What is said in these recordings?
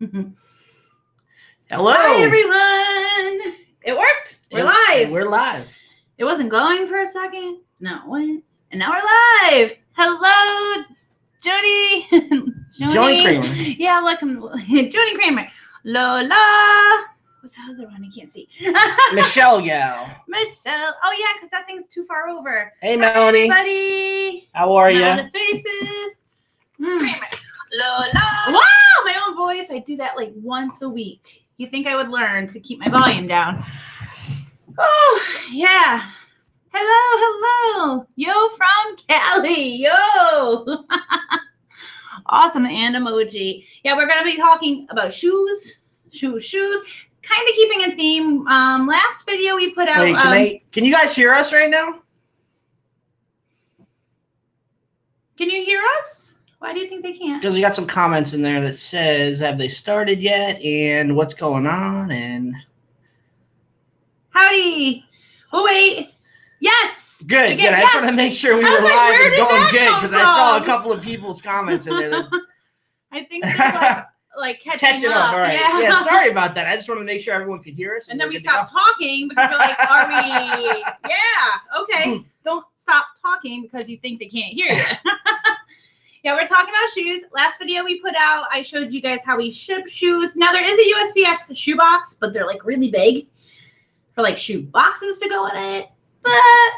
Hello. Hi, everyone. It worked. We're live. We're live. It wasn't going for a second. No, it went. And now we're live. Hello, Jody. Joni Kramer. Yeah, welcome. Joni Kramer. Lola. What's the other one? I can't see. Michelle Gal. Michelle. Oh, yeah, because that thing's too far over. Hey, Melanie. Hi, everybody. How are you? Smile faces. Lola. Wow, my own voice. I do that like once a week. You think I would learn to keep my volume down? Oh, yeah. Hello. Yo from Cali. Yo. Awesome. And emoji. Yeah, we're going to be talking about shoes. Kind of keeping a theme. Last video we put out. Wait, can you guys hear us right now? Can you hear us? Why do you think they can't? Because we got some comments in there that says, have they started yet? And what's going on? And Howdy. Oh, wait. Yes. Good. I just want to make sure we were live and going good because I saw a couple of people's comments in there. That I think they're like catching up. All right. Yeah, sorry about that. I just want to make sure everyone could hear us. And then we stopped talking because we're like, are we? Yeah. Okay. Don't stop talking because you think they can't hear you. Yeah, we're talking about shoes. Last video we put out, I showed you guys how we ship shoes. Now, there is a USPS shoebox, but they're like really big for like shoe boxes to go in it. But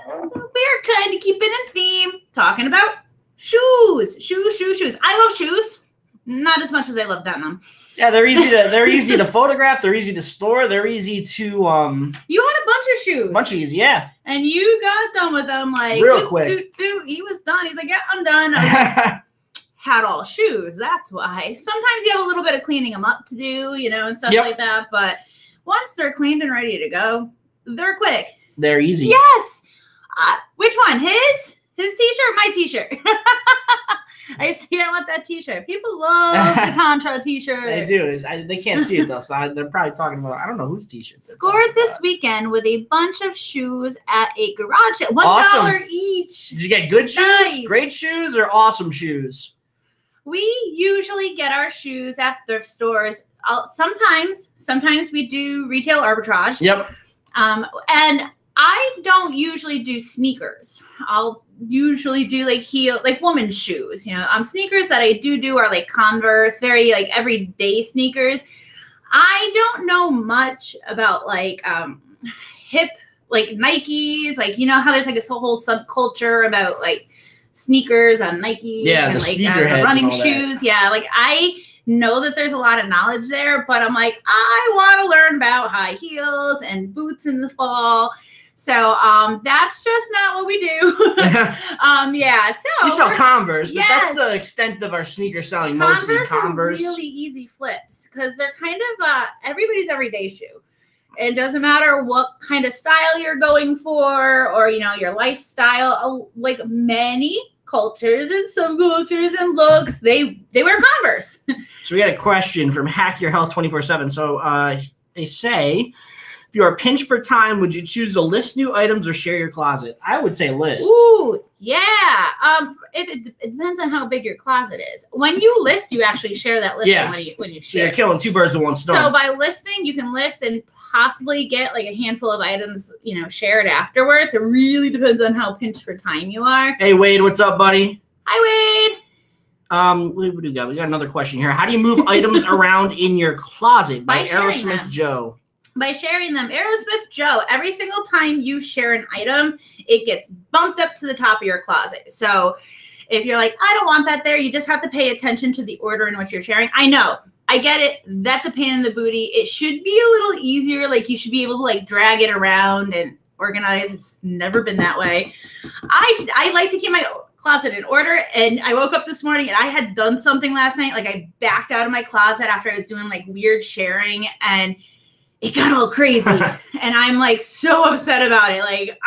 we're kind of keeping a theme, talking about shoes. Shoes. I love shoes. Not as much as I love denim. Yeah, they're easy to photograph. They're easy to store. They're easy to You had a bunch of shoes. Easy, yeah. And you got done with them like real quick. He was done. He's like, yeah, I'm done. I was like, had all shoes. That's why. Sometimes you have a little bit of cleaning them up to do, and stuff like that. But once they're cleaned and ready to go, they're quick. They're easy. Yes. Which one? His t-shirt, my t-shirt. I see. I want that t-shirt. People love the Contra t-shirt. They do. They can't see it though, so they're probably talking about. I don't know whose t-shirt. Scored this weekend with a bunch of shoes at a garage sale. $1 awesome. Each. Did you get good shoes, nice. Great shoes, or awesome shoes? We usually get our shoes at thrift stores. Sometimes we do retail arbitrage. Yep. And I don't usually do sneakers. I'll usually do like women's shoes. Sneakers that I do are like Converse, very like everyday sneakers. I don't know much about like hip like Nikes, like how there's like this whole subculture about like sneakers on Nikes and like running shoes. Yeah, like I know that there's a lot of knowledge there, but I'm like, I want to learn about high heels and boots in the fall. So that's just not what we do. Yeah. So we sell Converse, but that's the extent of our sneaker selling. Mostly Converse. Are really easy flips because they're kind of everybody's everyday shoe. It doesn't matter what kind of style you're going for or your lifestyle. Like many cultures and subcultures and looks, they wear Converse. So we got a question from Hack Your Health 24/7. So they say, if you are pinched for time, would you choose to list new items or share your closet? I would say list. Ooh, yeah. It depends on how big your closet is. When you list, you actually share that listing when you share. You're killing two birds with one stone. So by listing, you can list and possibly get like a handful of items, shared afterwards. It really depends on how pinched for time you are. Hey, Wade, what's up, buddy? Hi, Wade. What do we got? We got another question here. How do you move items around in your closet? By Aerosmith Joe. By sharing them. Aerosmith Joe, every single time you share an item, it gets bumped up to the top of your closet. So if you're like, I don't want that there, you just have to pay attention to the order in which you're sharing. I know. I get it. That's a pain in the booty. It should be a little easier. Like you should be able to like drag it around and organize. It's never been that way. I like to keep my closet in order. And I woke up this morning and I had done something last night. Like I backed out of my closet after I was doing like weird sharing and it got all crazy. And I'm like so upset about it. Like,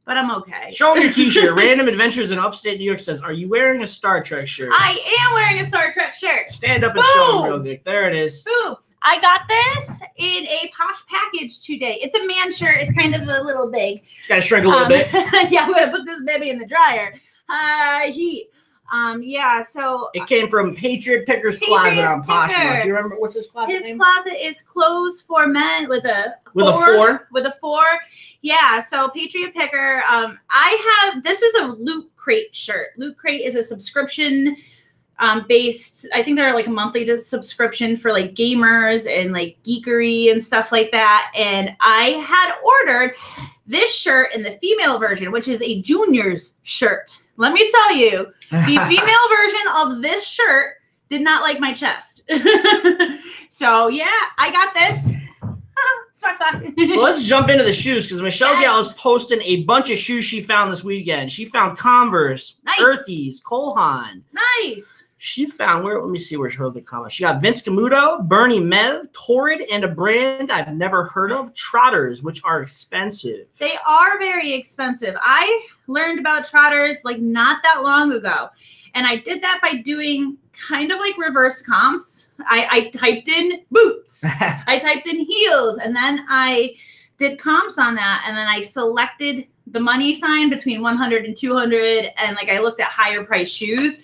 but I'm okay. Show them your t-shirt. Random Adventures in Upstate New York says, are you wearing a Star Trek shirt? I am wearing a Star Trek shirt. Stand up and show them real good. There it is. Boom. I got this in a Posh package today. It's a man shirt. It's kind of a little big. It's got to shrink a little bit. Yeah, I'm going to put this baby in the dryer. Heat. Yeah, so it came from Patriot Picker's Closet on Poshmark. Do you remember what's his closet name? His closet is Clothes for Men with a four. Yeah, so Patriot Picker. This is a Loot Crate shirt. Loot Crate is a subscription based. I think they're like a monthly subscription for like gamers and like geekery and stuff like that. And I had ordered this shirt in the female version, which is a junior's shirt. Let me tell you, the female version of this shirt did not like my chest. So yeah, I got this. So let's jump into the shoes, because Michelle Gal is posting a bunch of shoes she found this weekend. She found Converse, Earthies, Cole Haan. Nice. She found, let me see where her the comments. She got Vince Camuto, Bernie Mev, Torrid, and a brand I've never heard of, Trotters, which are expensive. They are very expensive. I learned about Trotters like not that long ago. And I did that by doing kind of like reverse comps. I typed in boots. I typed in heels. And then I did comps on that. And then I selected the money sign between 100 and 200. And like I looked at higher price shoes.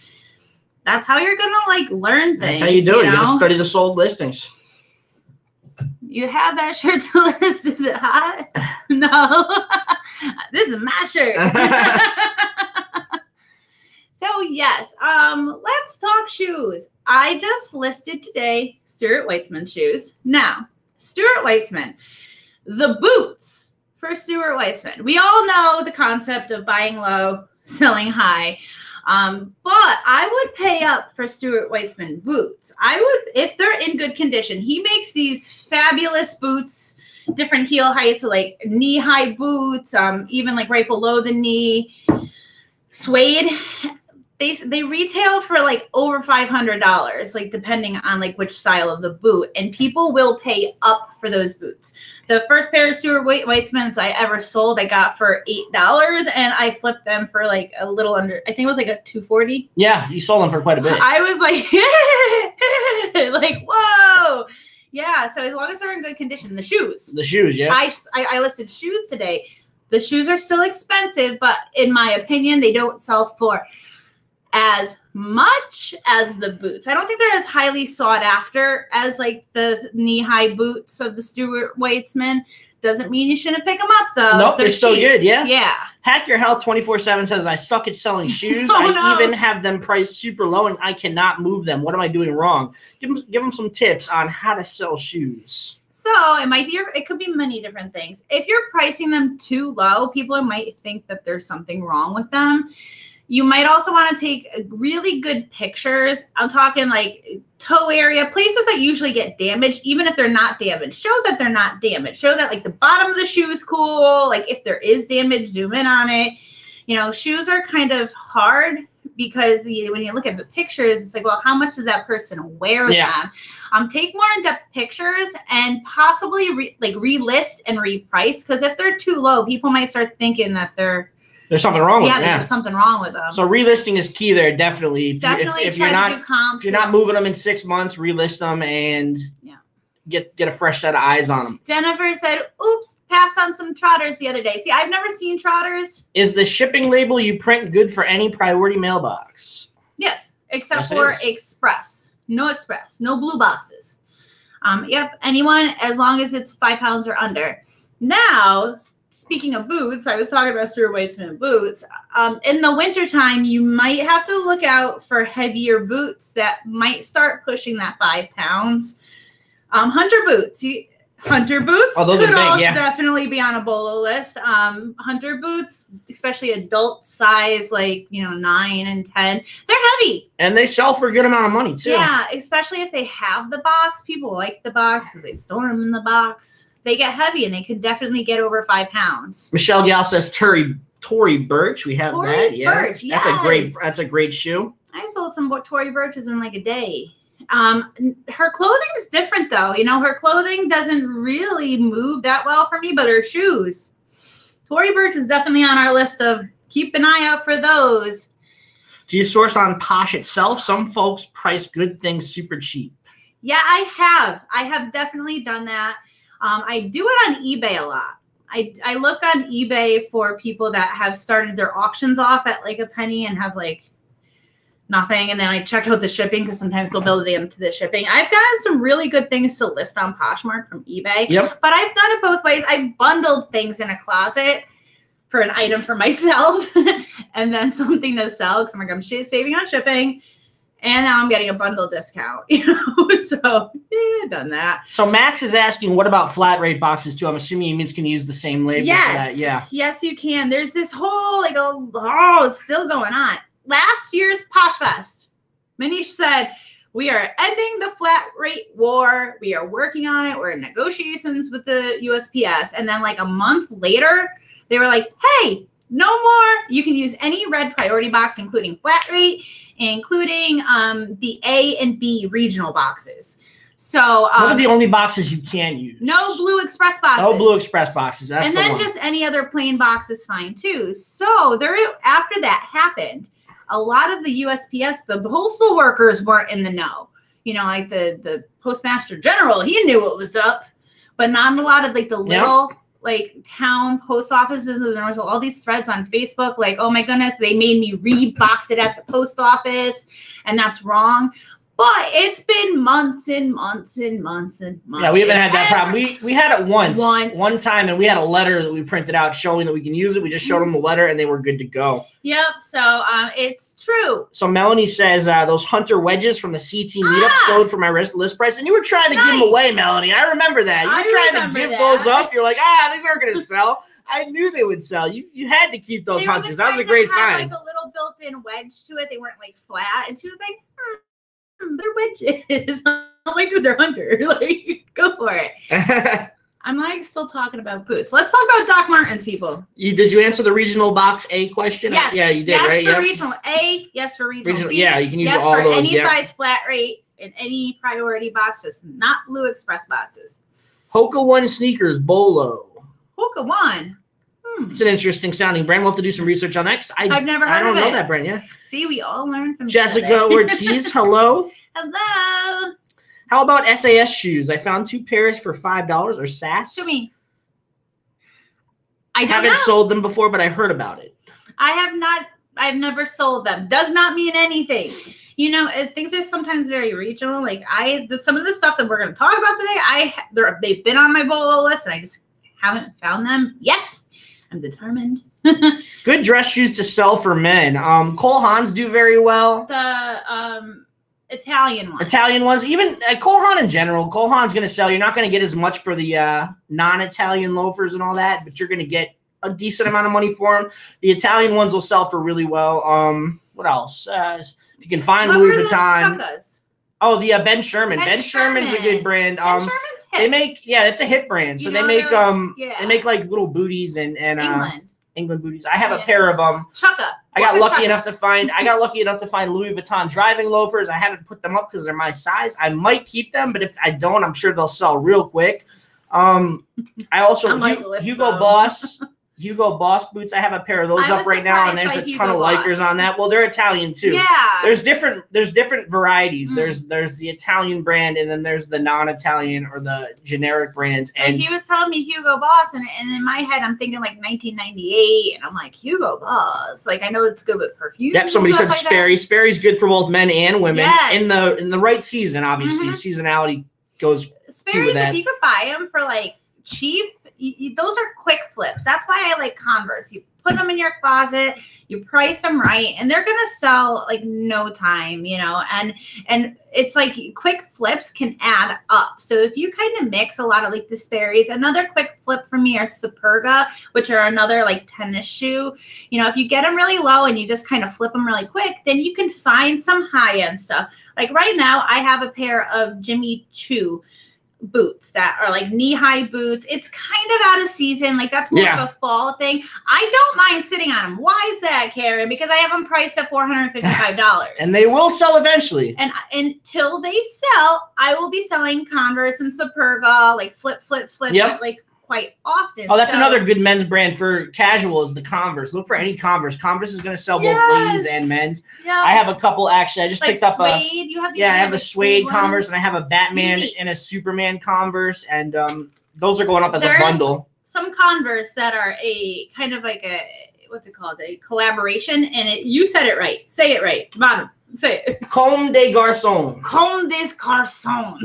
That's how you're going to like learn things. That's how you do it. You got to study the sold listings. You have that shirt to list. Is it hot? No. This is my shirt. So yes, let's talk shoes. I just listed today Stuart Weitzman shoes. Now, Stuart Weitzman, the boots for Stuart Weitzman. We all know the concept of buying low, selling high. But I would pay up for Stuart Weitzman boots. I would, if they're in good condition. He makes these fabulous boots, different heel heights, so like knee-high boots, even like right below the knee, suede. They retail for like over $500, like depending on like which style of the boot, and people will pay up for those boots. The first pair of Stuart Weitzmans I ever sold, I got for $8, and I flipped them for like a little under. I think it was like a $240. Yeah, you sold them for quite a bit. I was like, like whoa, yeah. So as long as they're in good condition, the shoes, yeah. I listed shoes today. The shoes are still expensive, but in my opinion, they don't sell for as much as the boots. I don't think they're as highly sought after as like the knee-high boots of the Stuart Weitzman. Doesn't mean you shouldn't pick them up though. Nope, they're still good. Yeah. Yeah. Hack Your Health 24/7 says I suck at selling shoes. Even have them priced super low and I cannot move them. What am I doing wrong? Give them some tips on how to sell shoes. So it could be many different things. If you're pricing them too low, people might think that there's something wrong with them. You might also want to take really good pictures. I'm talking like toe area, places that usually get damaged, even if they're not damaged. Show that they're not damaged. Show that like the bottom of the shoe is cool. Like if there is damage, zoom in on it. You know, shoes are kind of hard because when you look at the pictures, it's like, well, how much does that person wear them? Take more in-depth pictures and possibly relist and reprice, because if they're too low, people might start thinking that there's something wrong with them. Yeah, there's something wrong with them. So relisting is key there, definitely. If you're not moving them in 6 months, relist them and get a fresh set of eyes on them. Jennifer said, oops, passed on some Trotters the other day. See, I've never seen Trotters. Is the shipping label you print good for any priority mailbox? Yes, except for Express. No Express. No blue boxes. Yep, anyone, as long as it's 5 pounds or under. Now, speaking of boots, I was talking about Stuart Weitzman boots. In the wintertime, you might have to look out for heavier boots that might start pushing that 5 pounds. Hunter boots. Hunter boots could also definitely be on a BOLO list. Hunter boots, especially adult size, like 9 and 10, they're heavy. And they sell for a good amount of money too. Yeah, especially if they have the box. People like the box because they store them in the box. They get heavy and they could definitely get over 5 pounds. Michelle Gal says Tory Burch. We have that. Yeah, Burch, yes. That's a great shoe. I sold some Tory Burches in like a day. Her clothing is different though. Her clothing doesn't really move that well for me, but her shoes. Tory Burch is definitely on our list of keep an eye out for those. Do you source on Posh itself? Some folks price good things super cheap. Yeah, I have definitely done that. I do it on eBay a lot. I look on eBay for people that have started their auctions off at like a penny and have like nothing. And then I check out the shipping because sometimes they'll build it into the shipping. I've gotten some really good things to list on Poshmark from eBay. Yep. But I've done it both ways. I've bundled things in a closet for an item for myself and then something to sell because I'm like, I'm saving on shipping. And now I'm getting a bundle discount, So, yeah, done that. So Max is asking, what about flat rate boxes too? I'm assuming he means can use the same label for that. Yeah. Yes, you can. There's this whole it's still going on. Last year's Posh Fest, Manish said, we are ending the flat rate war. We are working on it. We're in negotiations with the USPS. And then like a month later, they were like, hey, no more. You can use any red priority box, including flat rate, including the A and B regional boxes. So what are the only boxes you can use? No blue express boxes. No blue express boxes. That's and the then one. Just any other plain box is fine too. So after that happened, a lot of the USPS, the postal workers weren't in the know. Like the Postmaster General, he knew what was up, but not a lot of like the little town post offices. And there was all these threads on Facebook like, oh my goodness, they made me rebox it at the post office and that's wrong. But it's been months and months and months and months. Yeah, we haven't had that problem. We had it one time, and we had a letter that we printed out showing that we can use it. We just showed them the letter, and they were good to go. Yep, so it's true. So Melanie says those Hunter wedges from the CT meetup sold for my list price, and you were trying to give them away, Melanie. I remember that. You were trying to give those up. You're like, these aren't going to sell. I knew they would sell. You had to keep those Hunters. That was a great find. Like a little built-in wedge to it. They weren't like flat, and she was like, they're wedges. I'm like, dude, they're Hunter. Like, go for it. I'm like still talking about boots. Let's talk about Doc Martens, people. Did you answer the regional box A question? Yes. Yeah, you did, right? Yes for regional A. Yes for regional B. Yeah, you can use yes all for those. Any size flat rate in any priority box, just not blue express boxes. Hoka One sneakers, BOLO. Hoka One. It's an interesting sounding brand. We'll have to do some research on that. I've never heard of it. I don't know that brand, yeah. See, we all learn from Jessica Ortiz, hello. Hello. How about SAS shoes? I found 2 pairs for $5 or SAS. To me. I haven't sold them before, but I heard about it. I have not. I've never sold them. Does not mean anything. Things are sometimes very regional. Like some of the stuff that we're going to talk about today, they've been on my BOLO list, and I just haven't found them yet. I'm determined. Good dress shoes to sell for men. Cole Haans do very well. The Italian ones. Even Cole Haan in general. Cole Haan's going to sell. You're not going to get as much for the non-Italian loafers and all that, but you're going to get a decent amount of money for them. The Italian ones will sell for really well. What else? If you can find Louis Vuitton. Oh, the Ben Sherman. Ben Sherman's a good brand. Ben Sherman's hip. They make it's a hip brand. So they make they make like little booties and England booties. I have a pair of them. I got lucky enough to find Louis Vuitton driving loafers. I haven't put them up because they're my size. I might keep them, but if I don't, I'm sure they'll sell real quick. I also Hugo Boss boots. I have a pair of those up right now, and there's a ton of Likers on that. Well, they're Italian too. Yeah. There's different varieties. There's the Italian brand, and then there's the non-Italian or the generic brands. And he was telling me Hugo Boss, and in my head, I'm thinking like 1998, and I'm like, Hugo Boss. Like, I know it's good with perfume. Yep. Somebody said Sperry. Sperry's good for both men and women. Yes. In the right season, obviously. Seasonality goes. Sperry's, if you could buy them for like cheap. Those are quick flips. That's why I like Converse. You put them in your closet, you price them right, and they're gonna sell like no time, and it's like quick flips can add up. So if you kind of mix a lot of like the Sperry's, another quick flip for me are Superga, which are another like tennis shoe. If you get them really low and you just kind of flip them really quick, then you can find some high-end stuff. Like right now, I have a pair of Jimmy Choo boots that are like knee-high boots. It's kind of out of season. Like that's more of a fall thing. I don't mind sitting on them. Why is that, Karen? Because I have them priced at $455. And they will sell eventually. And until they sell, I will be selling Converse and Superga, like flip, like quite often. Oh, that's another good men's brand for casual is the Converse. Look for any Converse. Converse is going to sell both ladies and men's. Yeah. I have a couple actually. I just picked up suede. You have these I have a suede Converse, and I have a Batman and a Superman Converse, and those are going up as a bundle. Some Converse that are a kind of like a what's it called? A collaboration. And you said it right. Say it right. Come on. Say it. Comme des garçons. Comme des garçons.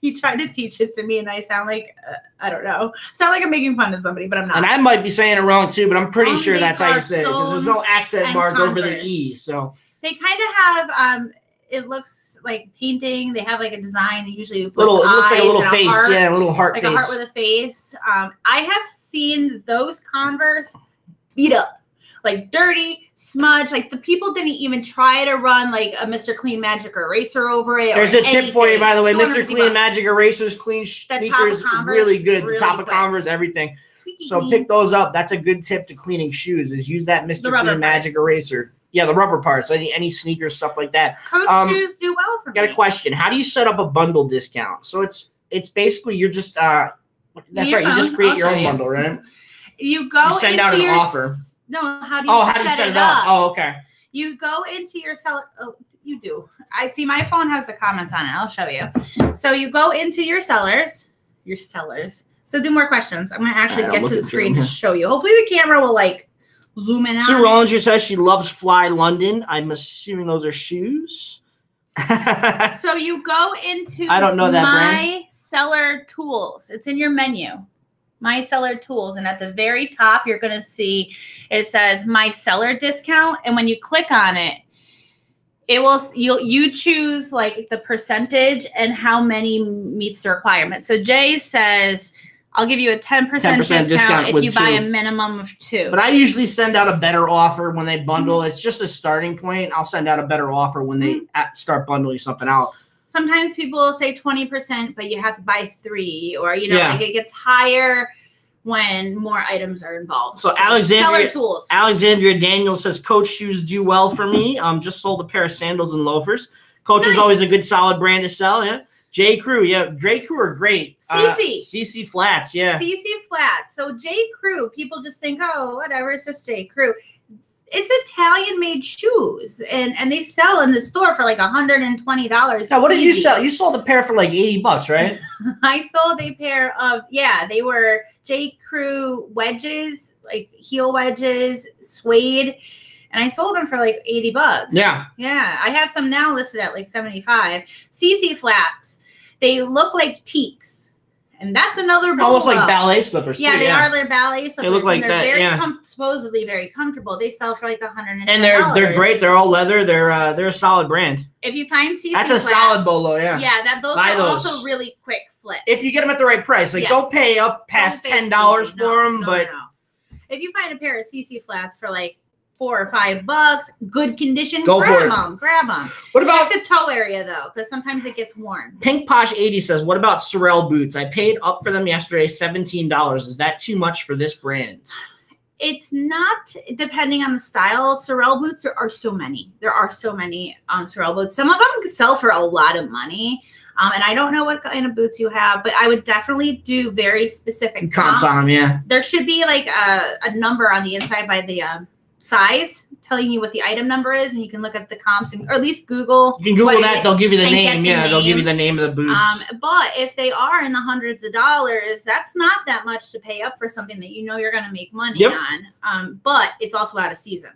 He tried to teach it to me, and I sound like, I don't know. Sound like I'm making fun of somebody, but I'm not. And I might be saying it wrong, too, but I'm pretty sure that's how you say it, because there's no accent mark over the E, so. They kind of have, it looks like painting. They have like a design. They usually put it looks like a little face, a little heart face. Like a heart with a face. I have seen those Converse beat up. Like dirty, smudge, like the people didn't even try to run like a Mr. Clean Magic Eraser over it. There's a tip for you, by the way. Mr. Clean Magic Erasers, clean sneakers, really good. The top of Converse, everything. So pick those up. That's a good tip to cleaning shoes, is use that Mr. Clean Magic Eraser. Yeah, the rubber parts, any sneakers, stuff like that. Coach shoes do well for me. Got a question. How do you set up a bundle discount? So it's basically you're just, that's right, you just create your own bundle, right? You go send out an offer. No, how do you set it up? Oh, okay. You go into your seller. Oh, you do. I see my phone has the comments on it. I'll show you. So you go into your sellers. So do more questions. I'm going to actually get to the screen to show you. Hopefully the camera will like zoom in. Sue Rollinger says she loves Fly London. I'm assuming those are shoes. So you go into I don't know that My Seller Tools. It's in your menu. My Seller Tools, and at the very top you're going to see it says My Seller Discount, and when you click on it, it will you choose like the percentage and how many meets the requirement. So Jay says I'll give you a 10% discount if you buy a minimum of 2. But I usually send out a better offer when they bundle. It's just a starting point. I'll send out a better offer when they start bundling something out. Sometimes people will say 20%, but you have to buy 3, or like it gets higher when more items are involved. So Seller Tools. Alexandria Daniels says Coach shoes do well for me. Just sold a pair of sandals and loafers. Coach is always a good solid brand to sell. Yeah. J. Crew, J. Crew are great. CC Flats, CC Flats. So J. Crew, people just think, oh, whatever, it's just J. Crew. It's Italian-made shoes, and they sell in the store for like $120. Now, what did you sell? You sold a pair for like $80, right? I sold a pair of, they were J. Crew wedges, like heel wedges, suede, and I sold them for like $80. Yeah. Yeah, I have some now listed at like $75. CC Flats, they look like teaks. And that's another BOLO. Almost like ballet slippers, too. Yeah, they are. They're ballet slippers. They look like that, very supposedly very comfortable. They sell for like $110. And they're great. They're all leather. They're a solid brand. If you find CC That's a solid BOLO, yeah. Yeah, those are also really quick flips. If you get them at the right price. Like, don't pay up past $10 for them, but... No. If you find a pair of CC Flats for like $4 or $5, good condition, grab them. What about the toe area though, because sometimes it gets worn. Pink Posh 80 says, what about Sorel boots? I paid up for them yesterday, $17. Is that too much for this brand? It's not, depending on the style. Sorel boots are so many. There are so many Sorel boots. Some of them sell for a lot of money. And I don't know what kind of boots you have, but I would definitely do very specific comps on them, yeah. There should be like a number on the inside by the size, telling you what the item number is, and you can look at the comps, or at least Google. You can Google that. They'll give you the name. Yeah, they'll give you the name of the boots. But if they are in the hundreds of dollars, that's not that much to pay up for something that you know you're going to make money on. But it's also out of season.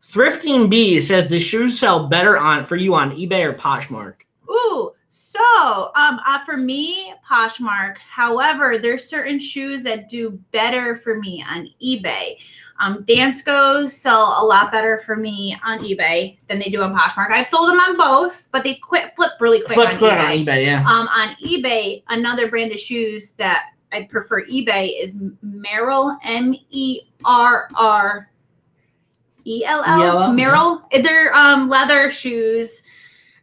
Thrifting B says the shoes sell better for you on eBay or Poshmark. Ooh. So, for me, Poshmark. However, there's certain shoes that do better for me on eBay. Danskos sell a lot better for me on eBay than they do on Poshmark. I've sold them on both, but they flip really quick on eBay. Yeah. On eBay, another brand of shoes that I prefer eBay is Merrell, Merrell. Merrell. They're leather shoes.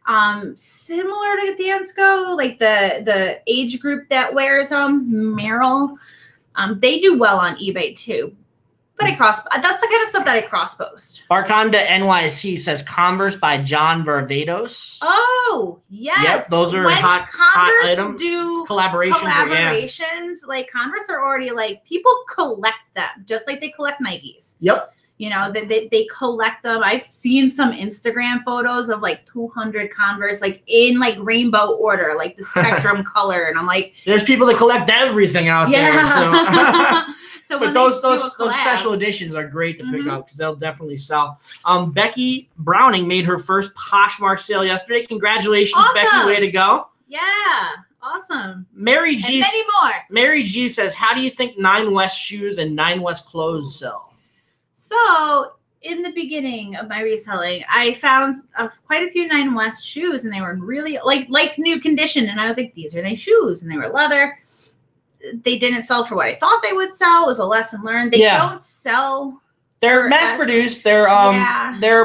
Similar to Dansko, like the age group that wears them, Merrell. They do well on eBay too. But that's the kind of stuff that I cross post. Arconda NYC says Converse by John Varvatos. Oh, yes. Yep, those are hot items. Do collaborations. Like Converse are already like, people collect them just like they collect Nikes. Yep. You know, they collect them. I've seen some Instagram photos of like 200 Converse, like in like rainbow order, like the spectrum color. And I'm like, there's people that collect everything out there. So. So but those special editions are great to pick up because they'll definitely sell. Becky Browning made her first Poshmark sale yesterday. Congratulations, awesome. Becky. Way to go. Yeah. Awesome. Mary G. And many more. Mary G says, how do you think Nine West shoes and Nine West clothes sell? So in the beginning of my reselling, I found quite a few Nine West shoes, and they were really like new condition. And I was like, these are nice shoes, and they were leather. They didn't sell for what I thought they would sell. It was a lesson learned. They don't sell. They're mass produced. They're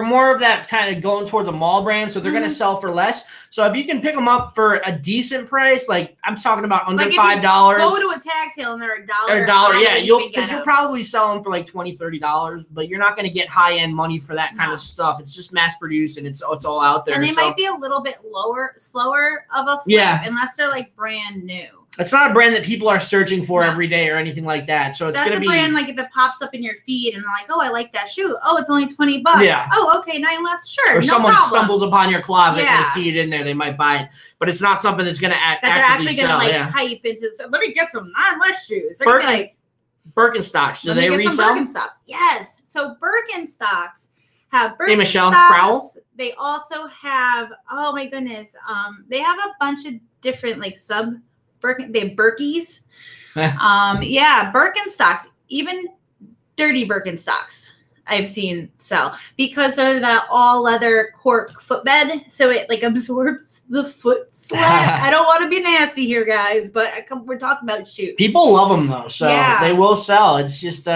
more of that kind of going towards a mall brand, so they're going to sell for less. So if you can pick them up for a decent price, like I'm talking about under $5. Go to a tag sale and they're $1. Yeah, you'll probably sell them for like $20, $30, but you're not going to get high end money for that kind of stuff. It's just mass produced and it's all out there. And they might be a little bit slower of a flip unless they're like brand new. It's not a brand that people are searching for every day or anything like that. So it's going to be... That's a brand, like, if it pops up in your feed and they're like, oh, I like that shoe. Oh, it's only $20. Yeah. Oh, okay, Nine West, sure, or someone stumbles upon your closet and they see it in there, they might buy it. But it's not something that's going to actively sell. They're actually going to, type into... So let me get some Nine West shoes. They're like... Birkenstocks. Do they resell? Birkenstocks. Yes. So Birkenstocks have Birkenstocks. Hey, Michelle Crowell. They also have... Oh, my goodness. They have a bunch of different, like, they have Birkies. Birkenstocks, even dirty Birkenstocks I've seen sell because they're that all leather cork footbed, so it like absorbs the foot sweat. I don't want to be nasty here, guys, but we're talking about shoes. People love them though, so they will sell. It's just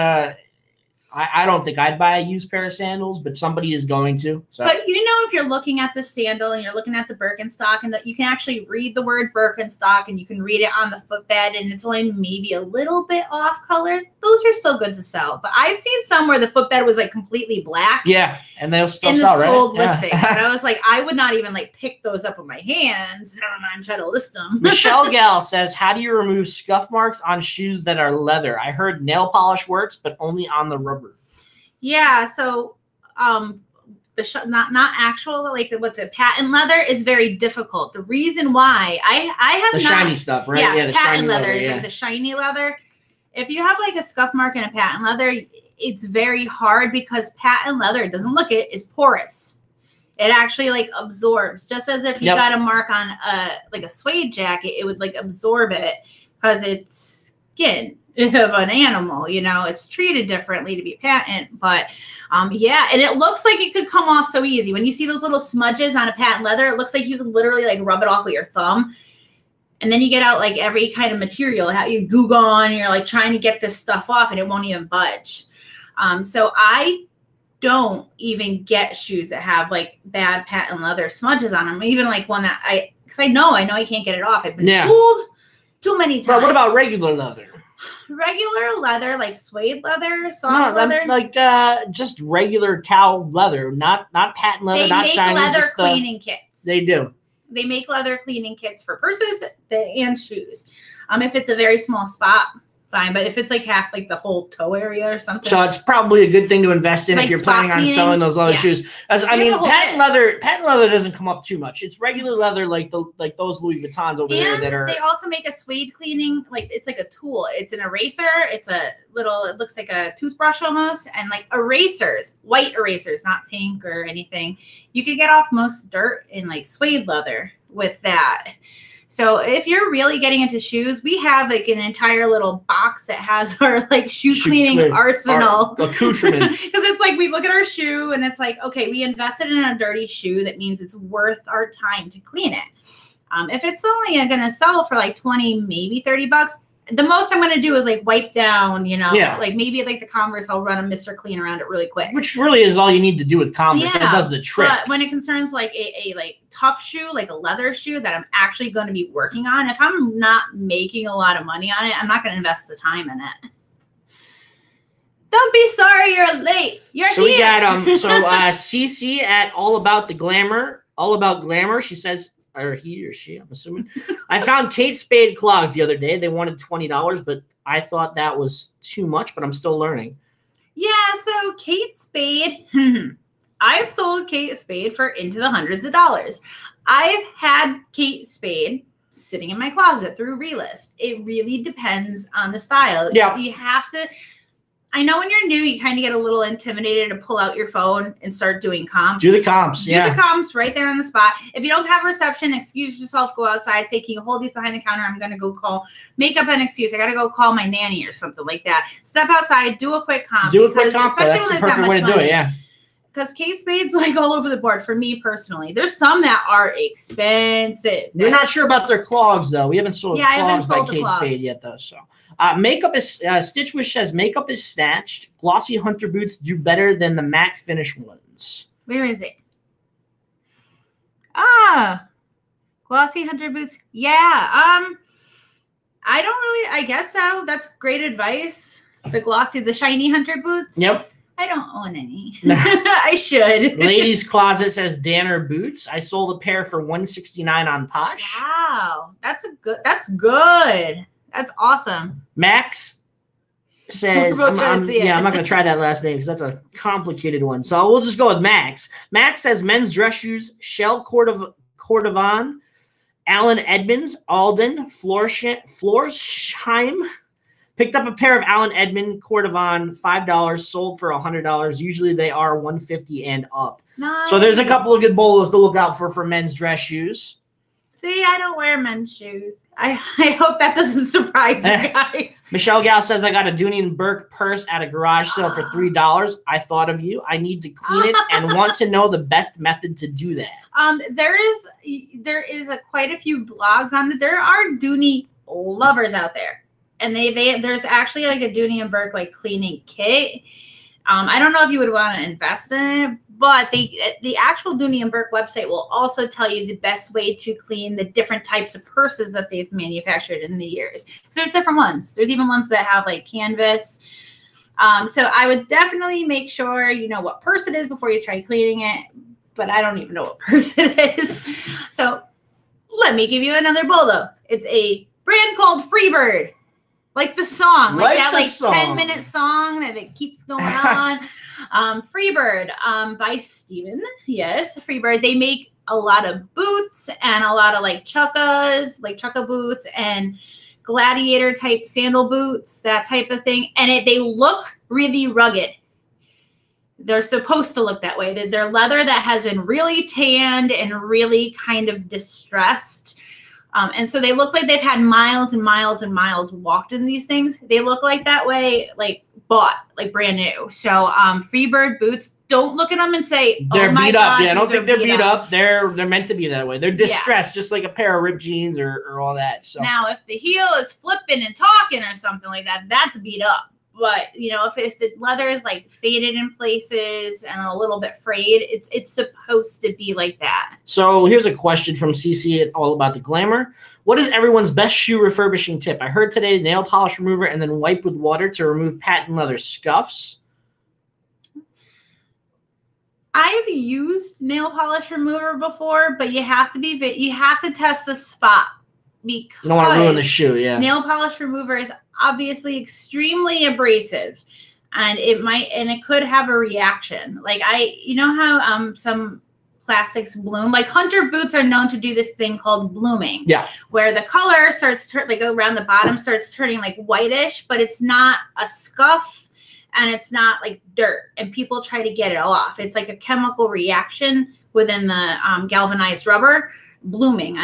I don't think I'd buy a used pair of sandals, but somebody is going to. So. But if you're looking at the sandal and you're looking at the Birkenstock, and that you can actually read the word Birkenstock and you can read it on the footbed, and it's only maybe a little bit off color, those are still good to sell. But I've seen some where the footbed was like completely black. Yeah, and they'll still in sell, the sold right? listings. And I was like, I would not even like pick those up with my hands. Never mind, try to list them. Michelle Gal says, how do you remove scuff marks on shoes that are leather? I heard nail polish works, but only on the rubber. Yeah, so not actual, like what's it, patent leather is very difficult. The reason why I have shiny stuff, right? Yeah, the patent shiny leather is like the shiny leather. If you have like a scuff mark in a patent leather, it's very hard because patent leather, it doesn't look it, is porous. It actually like absorbs, just as if you got a mark on a suede jacket, it would like absorb it because it's skin of an animal, it's treated differently to be patent, but and it looks like it could come off so easy. When you see those little smudges on a patent leather, it looks like you can literally like rub it off with your thumb, and then you get out like every kind of material, how you goo on, and you're like trying to get this stuff off and it won't even budge. So I don't even get shoes that have like bad patent leather smudges on them, even like one that because I know I can't get it off. I've been fooled too many times. But what about regular leather? Regular leather, like suede leather, soft leather, like just regular cow leather, not patent leather, not shiny. They make leather cleaning kits. They do. They make leather cleaning kits for purses and shoes. If it's a very small spot, fine. But if it's like half like the whole toe area or something, so it's probably a good thing to invest in if you're planning on selling those leather shoes. Patent leather doesn't come up too much. It's regular leather like those Louis Vuittons over there that are. They also make a suede cleaning, like it's like a tool. It's an eraser. It's a little. It looks like a toothbrush almost, and like erasers, white erasers, not pink or anything. You could get off most dirt in like suede leather with that. So if you're really getting into shoes, we have like an entire little box that has our like shoe cleaning arsenal. Accoutrements. Because it's like we look at our shoe and it's like, okay, we invested in a dirty shoe. That means it's worth our time to clean it. If it's only going to sell for like 20, maybe $30, the most I'm going to do is like wipe down, like maybe like the Converse, I'll run a Mr. Clean around it really quick. Which really is all you need to do with Converse. That does the trick. But when it concerns like a like tough shoe, like a leather shoe that I'm actually going to be working on, if I'm not making a lot of money on it, I'm not going to invest the time in it. Don't be sorry you're late. You're here. We got CC at All About Glamour. She says, or he or she, I'm assuming. I found Kate Spade clogs the other day. They wanted $20, but I thought that was too much, but I'm still learning. Yeah, so Kate Spade, I've sold Kate Spade for into the hundreds of dollars. I've had Kate Spade sitting in my closet through Relist. It really depends on the style. Yeah. You have to, I know when you're new, you kind of get a little intimidated to pull out your phone and start doing comps. Do the comps, Do the comps right there on the spot. If you don't have a reception, excuse yourself, go outside, taking hold these behind the counter. I'm going to go make up an excuse. I got to go call my nanny or something like that. Step outside, do a quick comp. Do a quick comp. That's the perfect way to do it, yeah. Because Kate Spade's like all over the board for me personally. There's some that are expensive. We're not sure about their clogs though. We haven't sold clogs by Kate Spade yet though. So makeup is Stitch Wish says makeup is snatched. Glossy hunter boots do better than the matte finish ones. Where is it? Glossy hunter boots. Yeah. I don't really. I guess so. That's great advice. The shiny hunter boots. Yep. I don't own any. I should. Ladies Closet says Danner boots. I sold a pair for $169 on Posh. Wow. That's good. That's awesome. Max says, I'm not going to try that last name because that's a complicated one. So we'll just go with Max. Max says men's dress shoes, Shell Cordovan, Allen Edmonds, Alden, Florsheim. Picked up a pair of Allen Edmond Cordovan, $5, sold for $100. Usually they are $150 and up. Nice. So there's a couple of good bolos to look out for men's dress shoes. See, I don't wear men's shoes. I hope that doesn't surprise you guys. Michelle Gal says, I got a Dooney & Burke purse at a garage sale for $3. I thought of you. I need to clean it and want to know the best method to do that. There is quite a few blogs on it. There are Dooney lovers out there. And there's actually like a Dooney & Burke like cleaning kit. I don't know if you would want to invest in it, but the actual Dooney & Burke website will also tell you the best way to clean the different types of purses that they've manufactured in the years. So there's different ones. There's even ones that have like canvas. So I would definitely make sure you know what purse it is before you try cleaning it. But I don't even know what purse it is. So let me give you another bolo. It's a brand called Freebird. Like the song, like that 10-minute song that it keeps going on. Freebird by Steven. Yes, Freebird. They make a lot of boots and a lot of like chukka boots and gladiator type sandal boots, that type of thing. And they look really rugged. They're supposed to look that way. They're leather that has been really tanned and really kind of distressed. And so they look like they've had miles and miles and miles walked in these things. They look like that way, like bought, like brand new. So Freebird boots, don't look at them and say, they're my beat God, up. Yeah, I don't think they're beat up. They're meant to be that way. They're distressed, just like a pair of ripped jeans or all that. So now if the heel is flipping and talking or something like that, that's beat up. But, you know, if the leather is like faded in places and a little bit frayed, it's supposed to be like that. So here's a question from CC all about the glamour. What is everyone's best shoe refurbishing tip? I heard today nail polish remover and then wipe with water to remove patent leather scuffs. I've used nail polish remover before, but you have to test the spot because you don't want to ruin the shoe. Yeah, nail polish remover is obviously extremely abrasive, and it could have a reaction. Like you know how some plastics bloom. Like hunter boots are known to do this thing called blooming. Yeah, where the color starts like around the bottom starts turning like whitish, but it's not a scuff. And it's not like dirt, and people try to get it off. It's like a chemical reaction within the galvanized rubber blooming.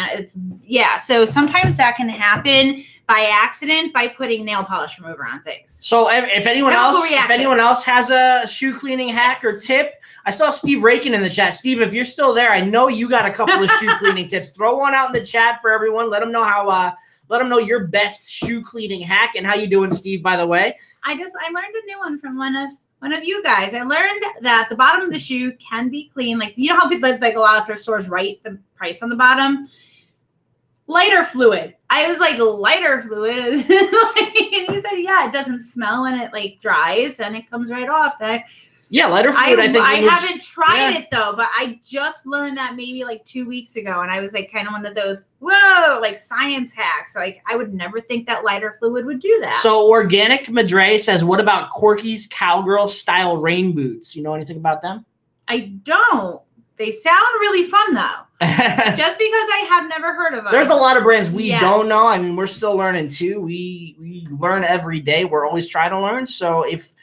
So sometimes that can happen by accident by putting nail polish remover on things. So if anyone else has a shoe cleaning hack or tip, I saw Steve Raiken in the chat. Steve, if you're still there, I know you got a couple of shoe cleaning tips. Throw one out in the chat for everyone. Let them know let them know your best shoe cleaning hack. And how you doing, Steve, by the way? I learned a new one from one of you guys. I learned that the bottom of the shoe can be clean. Like, you know how people like a lot of thrift stores write the price on the bottom? Lighter fluid. I was like, lighter fluid? And he said, yeah, it doesn't smell when it like dries and it comes right off. Yeah, lighter fluid, I haven't tried it though, but I just learned that maybe like 2 weeks ago, and I was like kind of one of those, whoa, like science hacks. Like I would never think that lighter fluid would do that. So Organic Madre says, what about Corky's cowgirl style rain boots? You know anything about them? I don't. They sound really fun though. Just because I have never heard of them. There's a lot of brands we don't know. I mean, we're still learning too. We learn every day. We're always trying to learn. So if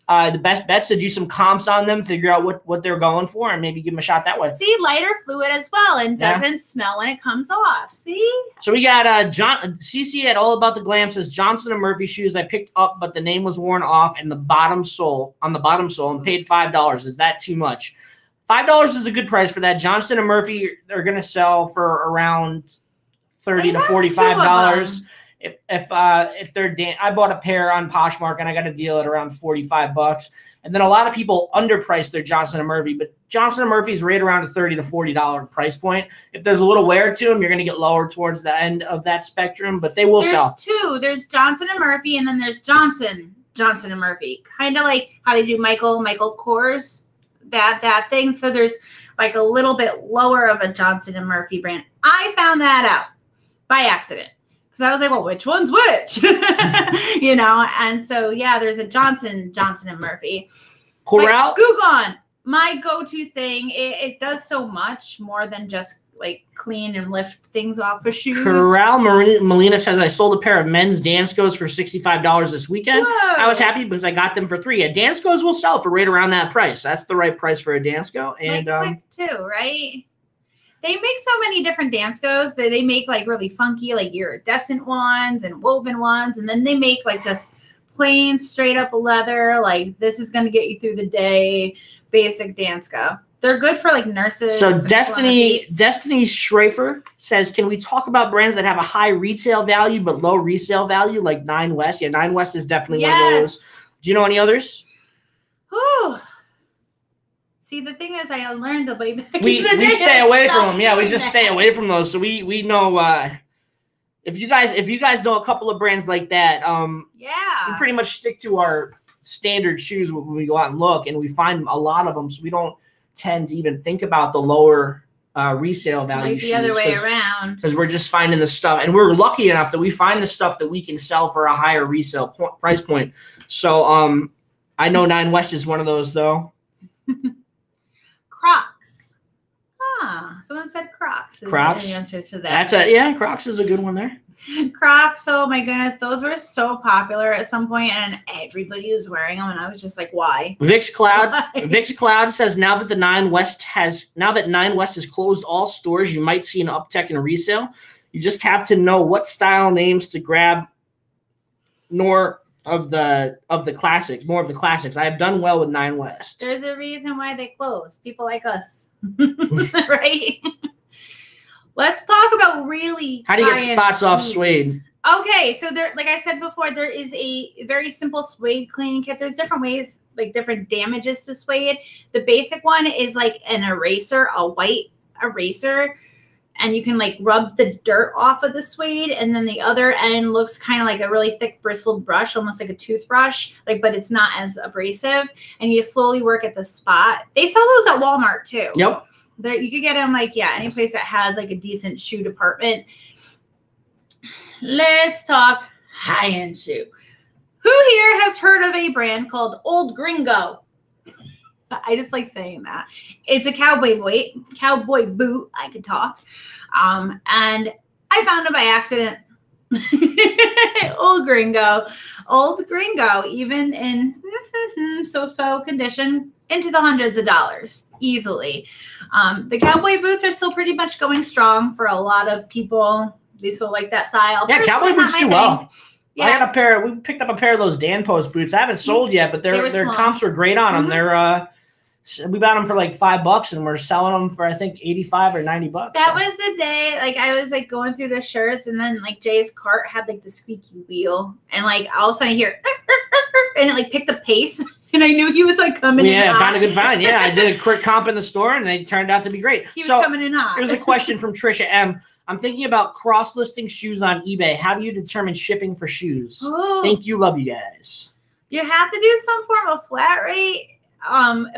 the best bet's to do some comps on them, figure out what they're going for, and maybe give them a shot that way. See, lighter fluid as well, and doesn't smell when it comes off. See? So we got CC at All About the Glam says Johnson & Murphy shoes I picked up, but the name was worn off and the bottom sole and paid $5. Is that too much? $5 is a good price for that. Johnson & Murphy are going to sell for around $30 to $45. If they're I bought a pair on Poshmark and I got a deal at around $45. And then a lot of people underprice their Johnson & Murphy, but Johnson & Murphy is right around a $30 to $40 price point. If there's a little wear to them, you're going to get lower towards the end of that spectrum, but they will sell. There's two. There's Johnson & Murphy, and then there's Johnson & Murphy. Kind of like how they do Michael Kors, that thing. So there's like a little bit lower of a Johnson & Murphy brand. I found that out by accident. Because I was like, well, which one's which? You know? And so, yeah, there's a Johnson & Murphy. Corral? Gugon, my go-to thing. It does so much more than just, like, clean and lift things off of shoes. Corral Molina says, I sold a pair of men's Danskos for $65 this weekend. Whoa. I was happy because I got them for $3. Yeah, Danskos will sell for right around that price. That's the right price for a Dansko. And quick too, right? They make so many different Danskos. They make like really funky, like iridescent ones and woven ones. And then they make like just plain, straight up leather. Like this is going to get you through the day. Basic Dansko. They're good for like nurses. So Destiny Schrafer says, can we talk about brands that have a high retail value but low resale value like Nine West? Yeah, Nine West is definitely one of those. Do you know any others? Ooh. See, the thing is, I learned the way back. We stay away from them. Yeah, we just stay away from those. So we know if you guys know a couple of brands like that, we pretty much stick to our standard shoes when we go out and look, and we find a lot of them. So we don't tend to even think about the lower resale value shoes. The other way around. Because we're just finding the stuff, and we're lucky enough that we find the stuff that we can sell for a higher resale price point. So I know Nine West is one of those though. Crocs. Someone said Crocs. Crocs. The answer to that. Crocs is a good one there. Crocs. Oh my goodness, those were so popular at some point, and everybody was wearing them, and I was just like, why? Vix Cloud says now that Nine West has closed all stores, you might see an uptick in resale. You just have to know what style names to grab. More of the classics. I have done well with Nine West. There's a reason why they close. People like us, right? Let's talk about really. How do you get spots off suede? Okay, so there, like I said before, there is a very simple suede cleaning kit. There's different ways, like different damages to suede. The basic one is like an eraser, a white eraser. And you can like rub the dirt off of the suede, and then the other end looks kind of like a really thick bristled brush, almost like a toothbrush, but it's not as abrasive. And you slowly work at the spot. They sell those at Walmart too. Yep. You could get them any place that has like a decent shoe department. Let's talk high-end shoe. Who here has heard of a brand called Old Gringo? I just like saying that. It's a cowboy boot. I can talk. And I found it by accident. Old Gringo, even in so-so condition, into the hundreds of dollars, easily. The cowboy boots are still pretty much going strong for a lot of people. They still like that style. Yeah, cowboy boots do well. Yeah. I got a pair. We picked up a pair of those Dan Post boots. I haven't sold yet, but their comps were great on them. They're we bought them for like $5 and we're selling them for I think $85 or $90. That was the day I was going through the shirts, and then Jay's cart had the squeaky wheel, and all of a sudden I hear and it picked up pace, and I knew he was coming in hot. Yeah, found a good find. Yeah, I did a quick comp in the store, and they turned out to be great. He was coming in hot. Here's a question from Trisha M. I'm thinking about cross-listing shoes on eBay. How do you determine shipping for shoes? Oh. Thank you. Love you guys. You have to do some form of flat rate.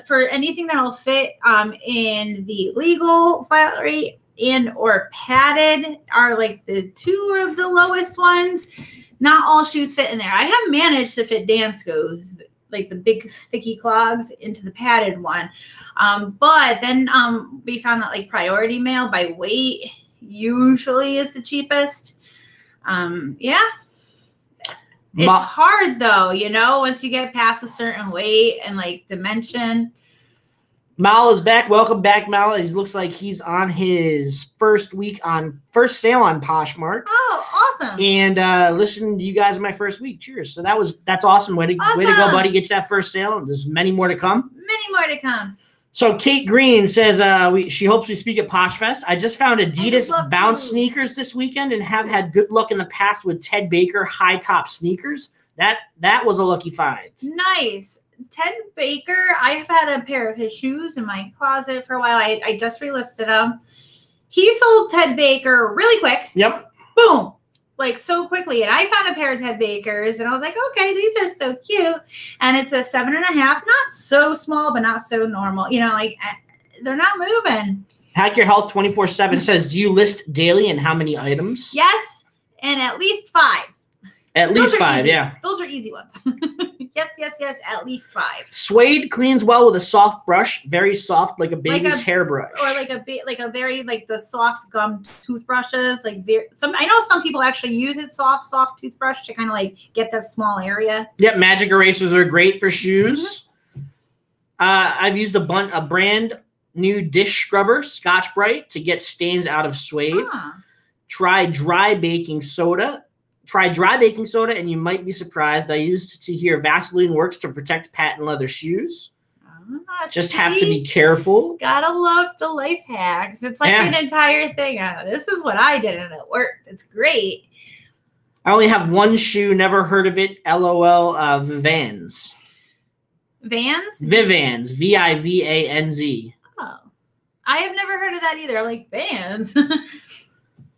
For anything that'll fit in the legal flat rate and or padded are the two of the lowest ones. Not all shoes fit in there. I have managed to fit Danskos like the big thicky clogs into the padded one. But then we found that like priority mail by weight usually is the cheapest. Yeah. It's hard though, you know, once you get past a certain weight and like dimension. Mal is back. Welcome back, Mal. He looks like he's on his first sale on Poshmark. Oh, awesome. And listen to you guys in my first week. Cheers. So that's awesome. Way to go, buddy. Get you that first sale. There's many more to come. Many more to come. So Kate Green says she hopes we speak at PoshFest. I just found Adidas Bounce sneakers this weekend and have had good luck in the past with Ted Baker high top sneakers. That was a lucky find. Nice. Ted Baker, I have had a pair of his shoes in my closet for a while. I just relisted them. He sold Ted Baker really quick. Yep. Boom. Like so quickly. And I found a pair of Ted Bakers and I was like, okay, these are so cute. And it's a 7.5, not so small, but not so normal. You know, like they're not moving. Hack Your Health 24/7 says, do you list daily and how many items? Yes. And at least 5. At least 5, yeah. Those are easy ones. Yes. At least 5. Suede cleans well with a soft brush, very soft, like a baby's hairbrush, or like a very like the soft gum toothbrushes. Like I know some people actually use it soft toothbrush to kind of like get that small area. Yep, magic erasers are great for shoes. I've used a brand new dish scrubber, Scotch Brite, to get stains out of suede. Try dry baking soda. And you might be surprised. I used to hear Vaseline works to protect patent leather shoes. Just have to be careful. Gotta love the life hacks. It's like an entire thing. This is what I did and it worked. It's great. I only have one shoe. Never heard of it. LOL. Vivans. Vans? Vivans. Vivanz. Oh. I have never heard of that either. I like Vans.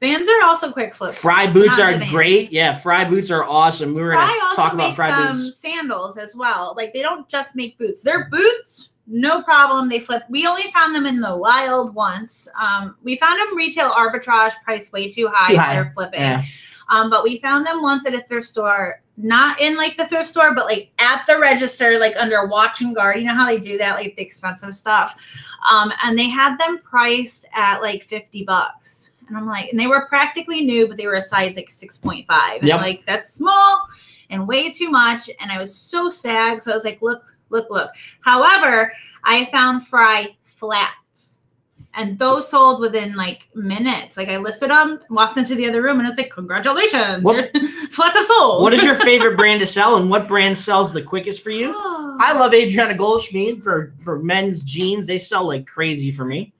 Vans are also quick flip. Fry boots are great. Yeah, Fry boots are awesome. We were going to talk about Fry boots. Sandals as well. Like they don't just make boots. They're boots, no problem. They flip. We only found them in the wild once. We found them retail arbitrage price way too high for flipping. Yeah. But we found them once at a thrift store, not in like the thrift store, but like at the register, like under watch and guard. You know how they do that, like the expensive stuff. And they had them priced at like $50. And I'm like, and they were practically new, but they were a size like 6.5. And I'm like, that's small and way too much. And I was so sad. So I was like, look. However, I found Fry flats. And those sold within like minutes. Like I listed them, walked into the other room, and it's like, congratulations, flats have sold. What is your favorite brand to sell, and what brand sells the quickest for you? I love Adriana Goldschmied for men's jeans. They sell like crazy for me.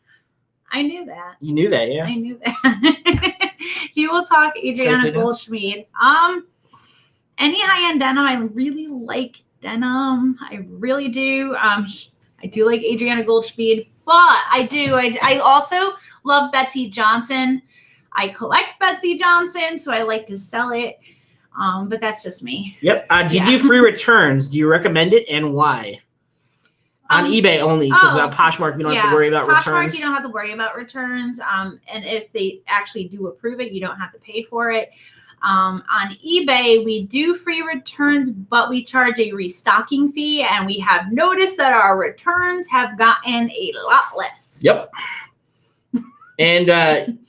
I knew that. You knew that, yeah. I knew that. You will talk Adriana Goldschmied. Any high-end denim, I really like denim. I really do. I do like Adriana Goldschmied, but I also love Betsy Johnson. I collect Betsy Johnson, so I like to sell it. But that's just me. Yep. Do you do free returns? Do you recommend it, and why? On eBay only, because Poshmark, you don't have to worry about returns. Poshmark, you don't have to worry about returns. And if they actually do approve it, you don't have to pay for it. On eBay, we do free returns, but we charge a restocking fee. And we have noticed that our returns have gotten a lot less. Yep. And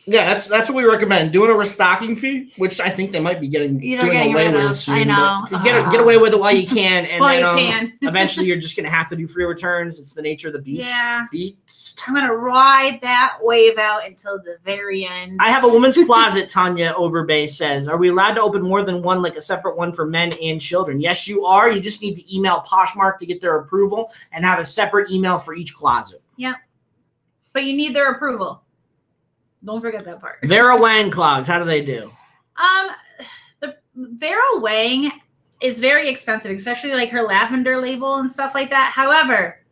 yeah, that's what we recommend. Doing a restocking fee, which I think they might be doing away with soon. I know. Get away with it while you can, and then eventually you're just gonna have to do free returns. It's the nature of the beast. Yeah. I'm gonna ride that wave out until the very end. I have a woman's closet. Tanya Overbay says, "Are we allowed to open more than one, like a separate one for men and children?" Yes, you are. You just need to email Poshmark to get their approval, and have a separate email for each closet. Yeah, but you need their approval. Don't forget that part. Vera Wang clogs, how do they do? The Vera Wang is very expensive, especially like her lavender label and stuff like that. However,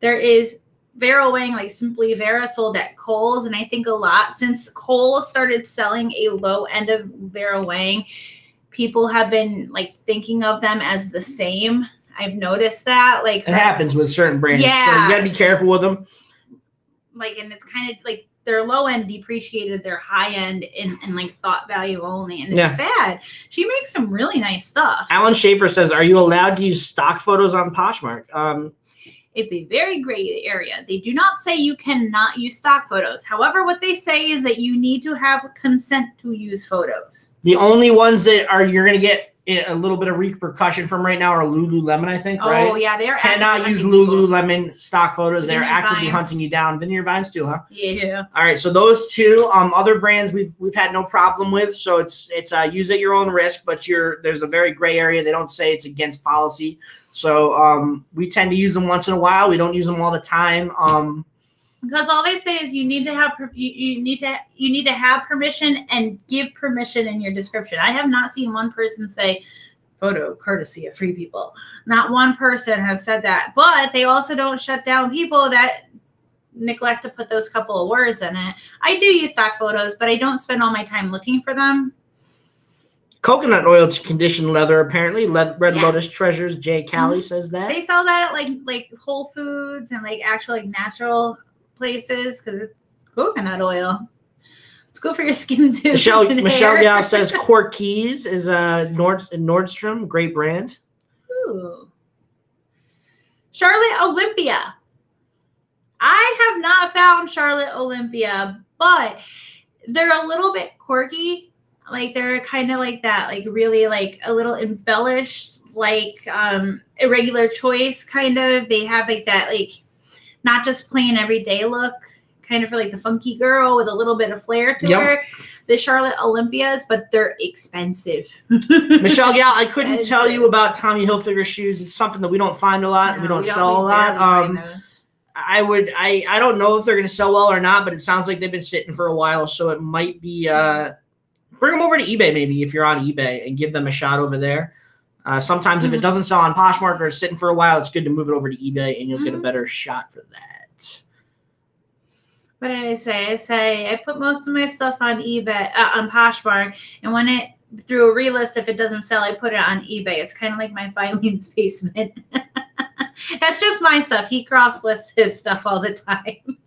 there is Vera Wang, like Simply Vera, sold at Kohl's, and I think a lot since Kohl's started selling a low end of Vera Wang, people have been like thinking of them as the same. I've noticed that. Like it happens with certain brands. Yeah. So you gotta be careful with them. Like, and it's kind of like their low end depreciated their high end in like thought value only. And it's sad. She makes some really nice stuff. Alan Schaefer says, are you allowed to use stock photos on Poshmark? It's a very gray area. They do not say you cannot use stock photos. However, what they say is that you need to have consent to use photos. The only ones that you're going to get a little bit of repercussion from right now are Lululemon, I think, right? Oh, yeah. They're cannot use Lululemon stock photos. They're actively hunting you down. Vineyard Vines too, huh? Yeah. All right. So those two other brands we've had no problem with. So it's use at your own risk, but there's a very gray area. They don't say it's against policy. So we tend to use them once in a while. We don't use them all the time. Because all they say is you need to have have permission and give permission in your description. I have not seen one person say photo courtesy of free people. Not one person has said that. But they also don't shut down people that neglect to put those couple of words in it. I do use stock photos, but I don't spend all my time looking for them. Coconut oil to condition leather, apparently. Red Lotus Treasures, Jay Callie says that. They sell that at like Whole Foods and like actual like natural places because it's coconut oil. It's good for your skin too. Michelle Gal says Court Keys is Nordstrom, great brand. Ooh. Charlotte Olympia. I have not found Charlotte Olympia, but they're a little bit quirky. Like they're kind of like that, like really like a little embellished, like irregular choice kind of. They have like that, like not just plain everyday look, kind of for like the funky girl with a little bit of flair to her. The Charlotte Olympias, but they're expensive. Michelle Gal, I couldn't tell you about Tommy Hilfiger shoes. It's something that we don't find a lot. We don't sell a lot. I don't know if they're going to sell well or not, but it sounds like they've been sitting for a while, so it might be. Bring them over to eBay maybe if you're on eBay and give them a shot over there. Sometimes if it doesn't sell on Poshmark or it's sitting for a while, it's good to move it over to eBay and you'll get a better shot for that. What did I say? I put most of my stuff on eBay, on Poshmark, and when it through a relist, if it doesn't sell, I put it on eBay. It's kind of like my Filene's basement. That's just my stuff. He cross lists his stuff all the time.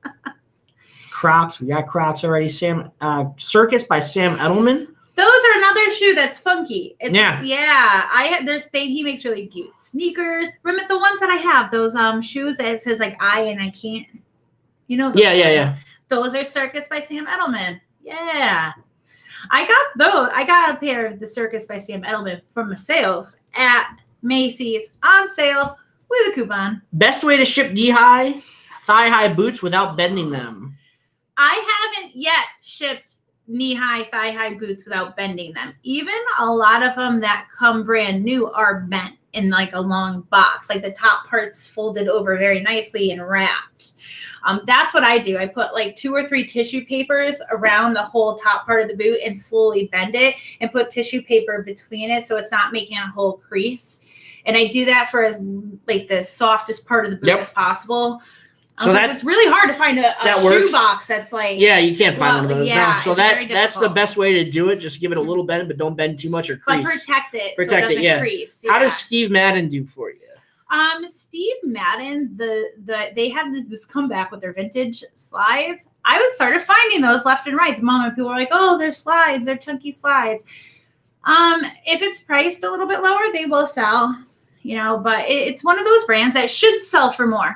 Crocs. We got Crocs already. Circus by Sam Edelman. Those are another shoe that's funky. Yeah. He makes really cute sneakers. Remember the ones that I have? Those shoes that it says like I and I can't. You know. Yeah. Those are Circus by Sam Edelman. Yeah. I got those. I got a pair of the Circus by Sam Edelman from a sale at Macy's on sale with a coupon. Best way to ship knee-high, thigh-high boots without bending them. I haven't yet shipped knee-high, thigh-high boots without bending them. Even a lot of them that come brand new are bent in like a long box, like the top part's folded over very nicely and wrapped. That's what I do. I put like 2 or 3 tissue papers around the whole top part of the boot and slowly bend it and put tissue paper between it so it's not making a whole crease. And I do that for as like the softest part of the boot as possible. So it's really hard to find a shoe box that's like you can't find one of those. Yeah, no. So that's the best way to do it. Just give it a little bend, but don't bend too much or crease. But protect it so it doesn't crease. Yeah. How does Steve Madden do for you? Steve Madden, they have this comeback with their vintage slides. I started finding those left and right. The moment people were like, "Oh, they're slides, they're chunky slides." If it's priced a little bit lower, they will sell. But it's one of those brands that should sell for more.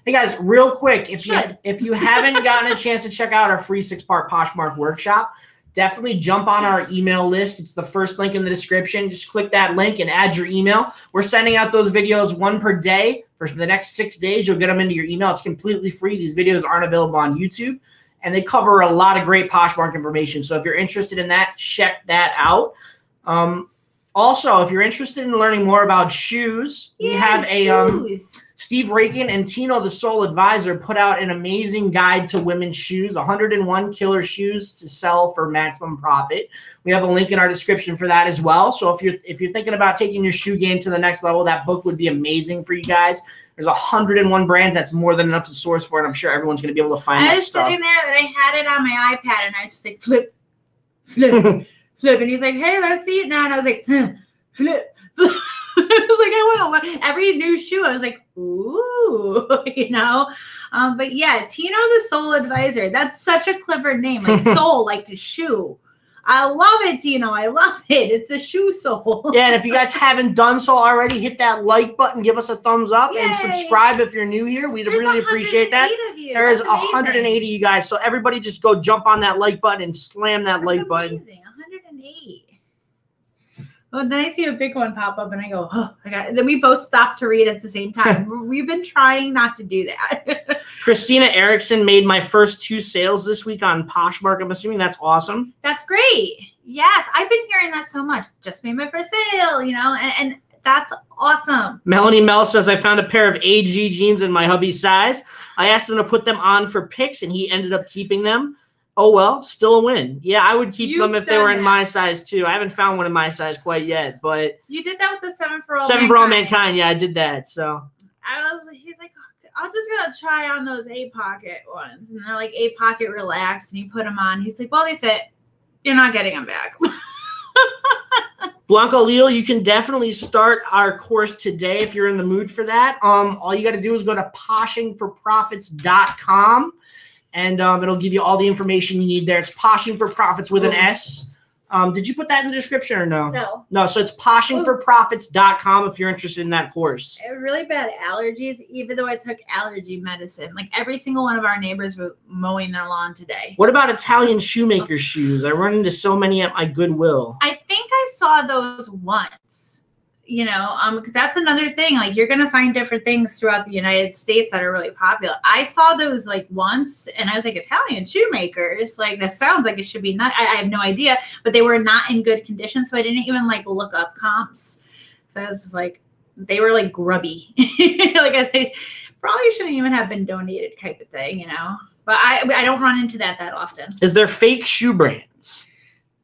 Hey guys, real quick, if you haven't gotten a chance to check out our free 6-part Poshmark workshop, definitely jump on our email list. It's the first link in the description. Just click that link and add your email. We're sending out those videos 1 per day. For the next 6 days, you'll get them into your email. It's completely free. These videos aren't available on YouTube, and they cover a lot of great Poshmark information. So if you're interested in that, check that out. Also, if you're interested in learning more about shoes, we have Steve Raiken and Tino, the Soul Advisor, put out an amazing guide to women's shoes, 101 killer shoes to sell for maximum profit. We have a link in our description for that as well. So if you're thinking about taking your shoe game to the next level, that book would be amazing for you guys. There's 101 brands. That's more than enough to source for, and I'm sure everyone's going to be able to find that stuff. I was sitting there, and I had it on my iPad, and I just like flip, flip. And he's like, "Hey, let's see it now." And I was like, flip. was like, I want to every new shoe. I was like, ooh, you know. But yeah, Tino the Soul Advisor. That's such a clever name. Like soul, like the shoe. I love it, Tino. I love it. It's a shoe sole. Yeah, and if you guys haven't done so already, hit that like button, give us a thumbs up, and subscribe if you're new here. We'd really appreciate that. There's 180 of you guys, so everybody just go jump on that like button and slam that like button. Amazing, 108. Well, then I see a big one pop up, and I go, oh, I got it. Then we both stop to read at the same time. We've been trying not to do that. Christina Erickson made my first 2 sales this week on Poshmark. I'm assuming that's awesome. That's great. Yes, I've been hearing that so much. Just made my first sale, you know, and that's awesome. Melanie Mel says, I found a pair of AG jeans in my hubby's size. I asked him to put them on for pics, and he ended up keeping them. Oh, well, still a win. Yeah, I would keep them if they were in my size, too. I haven't found one in my size quite yet, but... You did that with the 7 for All 7 for All Mankind. Yeah, I did that, so... He's like, I'm just going to try on those A-pocket ones. And they're like A-pocket relaxed, and you put them on. He's like, well, they fit. You're not getting them back. Blanco Leo, you can definitely start our course today if you're in the mood for that. All you got to do is go to poshingforprofits.com. And it'll give you all the information you need there. It's Poshing for Profits with an S. Did you put that in the description or no? No. No, so it's poshingforprofits.com if you're interested in that course. I have really bad allergies, even though I took allergy medicine. Like every single one of our neighbors were mowing their lawn today. What about Italian shoemaker shoes? I run into so many at my Goodwill. I think I saw those once. You know, that's another thing. Like you're going to find different things throughout the United States that are really popular. I saw those like once and I was like, Italian shoemakers. Like that sounds like it should be not, I have no idea, but they were not in good condition. So I didn't even like look up comps. So I was just like, they were like grubby. Like I probably shouldn't even have been donated type of thing, you know, but I don't run into that often. Is there fake shoe brands?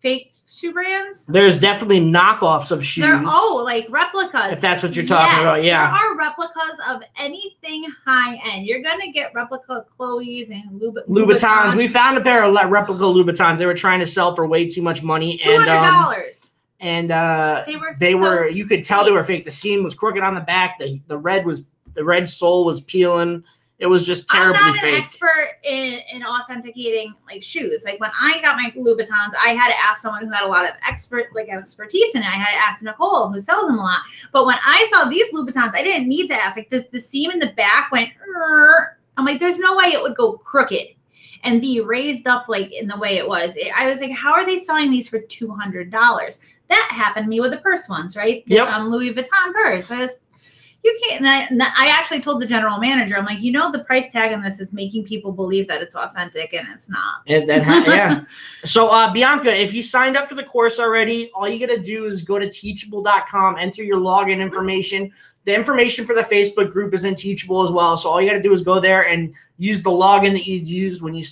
Fake shoe brands? There's definitely knockoffs of shoes. Like replicas. If that's what you're talking about, yeah. There are replicas of anything high end. You're gonna get replica Chloe's and Louboutins. We found a pair of replica Louboutins. They were trying to sell for way too much money. $200. And they were you could tell they were fake. The seam was crooked on the back. The red sole was peeling. It was just terribly fake. I'm not an expert in authenticating like shoes. Like when I got my Louboutins, I had to ask someone who had a lot of expertise in it. I had to ask Nicole, who sells them a lot. But when I saw these Louboutins, I didn't need to ask. Like the seam in the back went. I'm like, there's no way it would go crooked and be raised up like in the way it was. I was like, how are they selling these for $200? That happened to me with the purse ones, right? Yep. The Louis Vuitton purse. You can't. And I actually told the general manager, I'm like, you know, the price tag on this is making people believe that it's authentic, and it's not. Yeah. So, Bianca, if you signed up for the course already, all you got to do is go to teachable.com, enter your login information. The information for the Facebook group is in Teachable as well. So all you got to do is go there and use the login that you used when you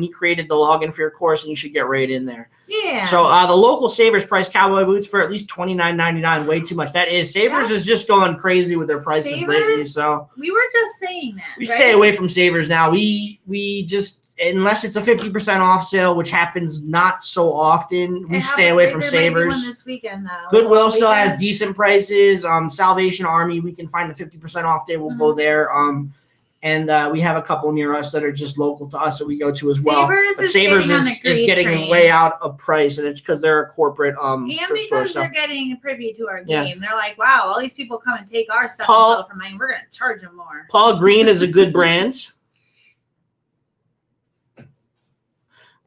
created the login for your course, and you should get right in there. Yeah. So the local Savers price cowboy boots for at least $29.99. Way too much. That is. Savers is just going crazy with their prices lately. So we were just saying that. We stay away from Savers now. We just, unless it's a 50% off sale, which happens not so often, we stay away from Savers. This weekend, though. Goodwill still has decent prices. Salvation Army, we can find the 50% off day. We'll go there. And we have a couple near us that are just local to us that we go to as well. But Savers is getting way out of price, and it's because they're a corporate and because they're getting privy to our game. They're like, wow, all these people come and take our stuff and sell for money. We're going to charge them more. Paul Green is a good brand.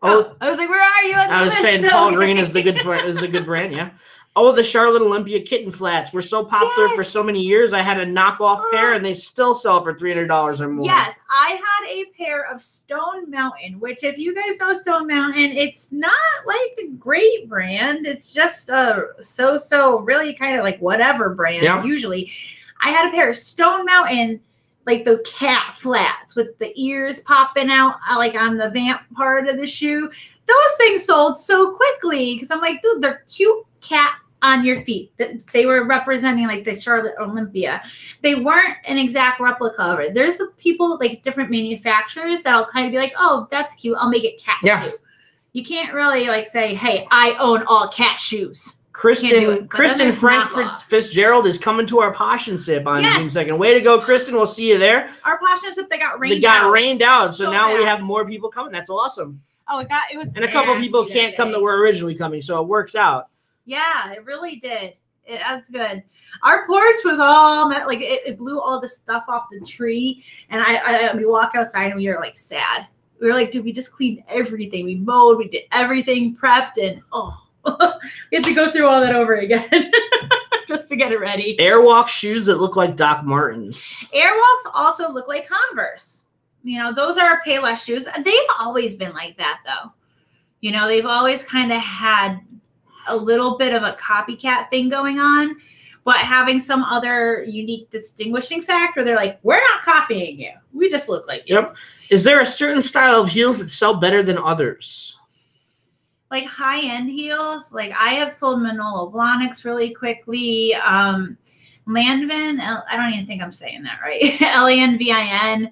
Oh, I was like, where are you? I was saying Paul Green is a good brand, yeah. Oh, the Charlotte Olympia kitten flats were so popular for so many years. I had a knockoff pair, and they still sell for $300 or more. Yes, I had a pair of Stone Mountain, which if you guys know Stone Mountain, it's not like a great brand. It's just a so really kind of like whatever brand usually. I had a pair of Stone Mountain, like the cat flats with the ears popping out like on the vamp part of the shoe. Those things sold so quickly because I'm like, dude, they're cute cat on your feet. They were representing like the Charlotte Olympia. They weren't an exact replica of it. There's people like different manufacturers that'll kind of be like, oh, that's cute. I'll make it cat shoe. You can't really like say, hey, I own all cat shoes. Kristen Frankfurt Fitzgerald is coming to our Posh and Sip on June 2nd. Way to go, Kristen. We'll see you there. Our Posh and Sip, they got rained out. So now we have more people coming. That's awesome. Oh, it was. And a couple of people can't come that were originally coming, so it works out. Yeah, it really did. That's good. Our porch was all like it blew all the stuff off the tree, and we walk outside and we were like sad. We were like, dude, we just cleaned everything. We mowed, we did everything, prepped, and we had to go through all that over again just to get it ready. Airwalk shoes that look like Doc Martens. Airwalks also look like Converse. You know, those are Payless shoes. They've always been like that, though. You know, they've always kind of had a little bit of a copycat thing going on, but having some other unique distinguishing factor, they're like, we're not copying you. We just look like you. Yep. Is there a certain style of heels that sell better than others? Like high-end heels. Like I have sold Manolo Blahniks really quickly. Landvin, I don't even think I'm saying that right. Lanvin.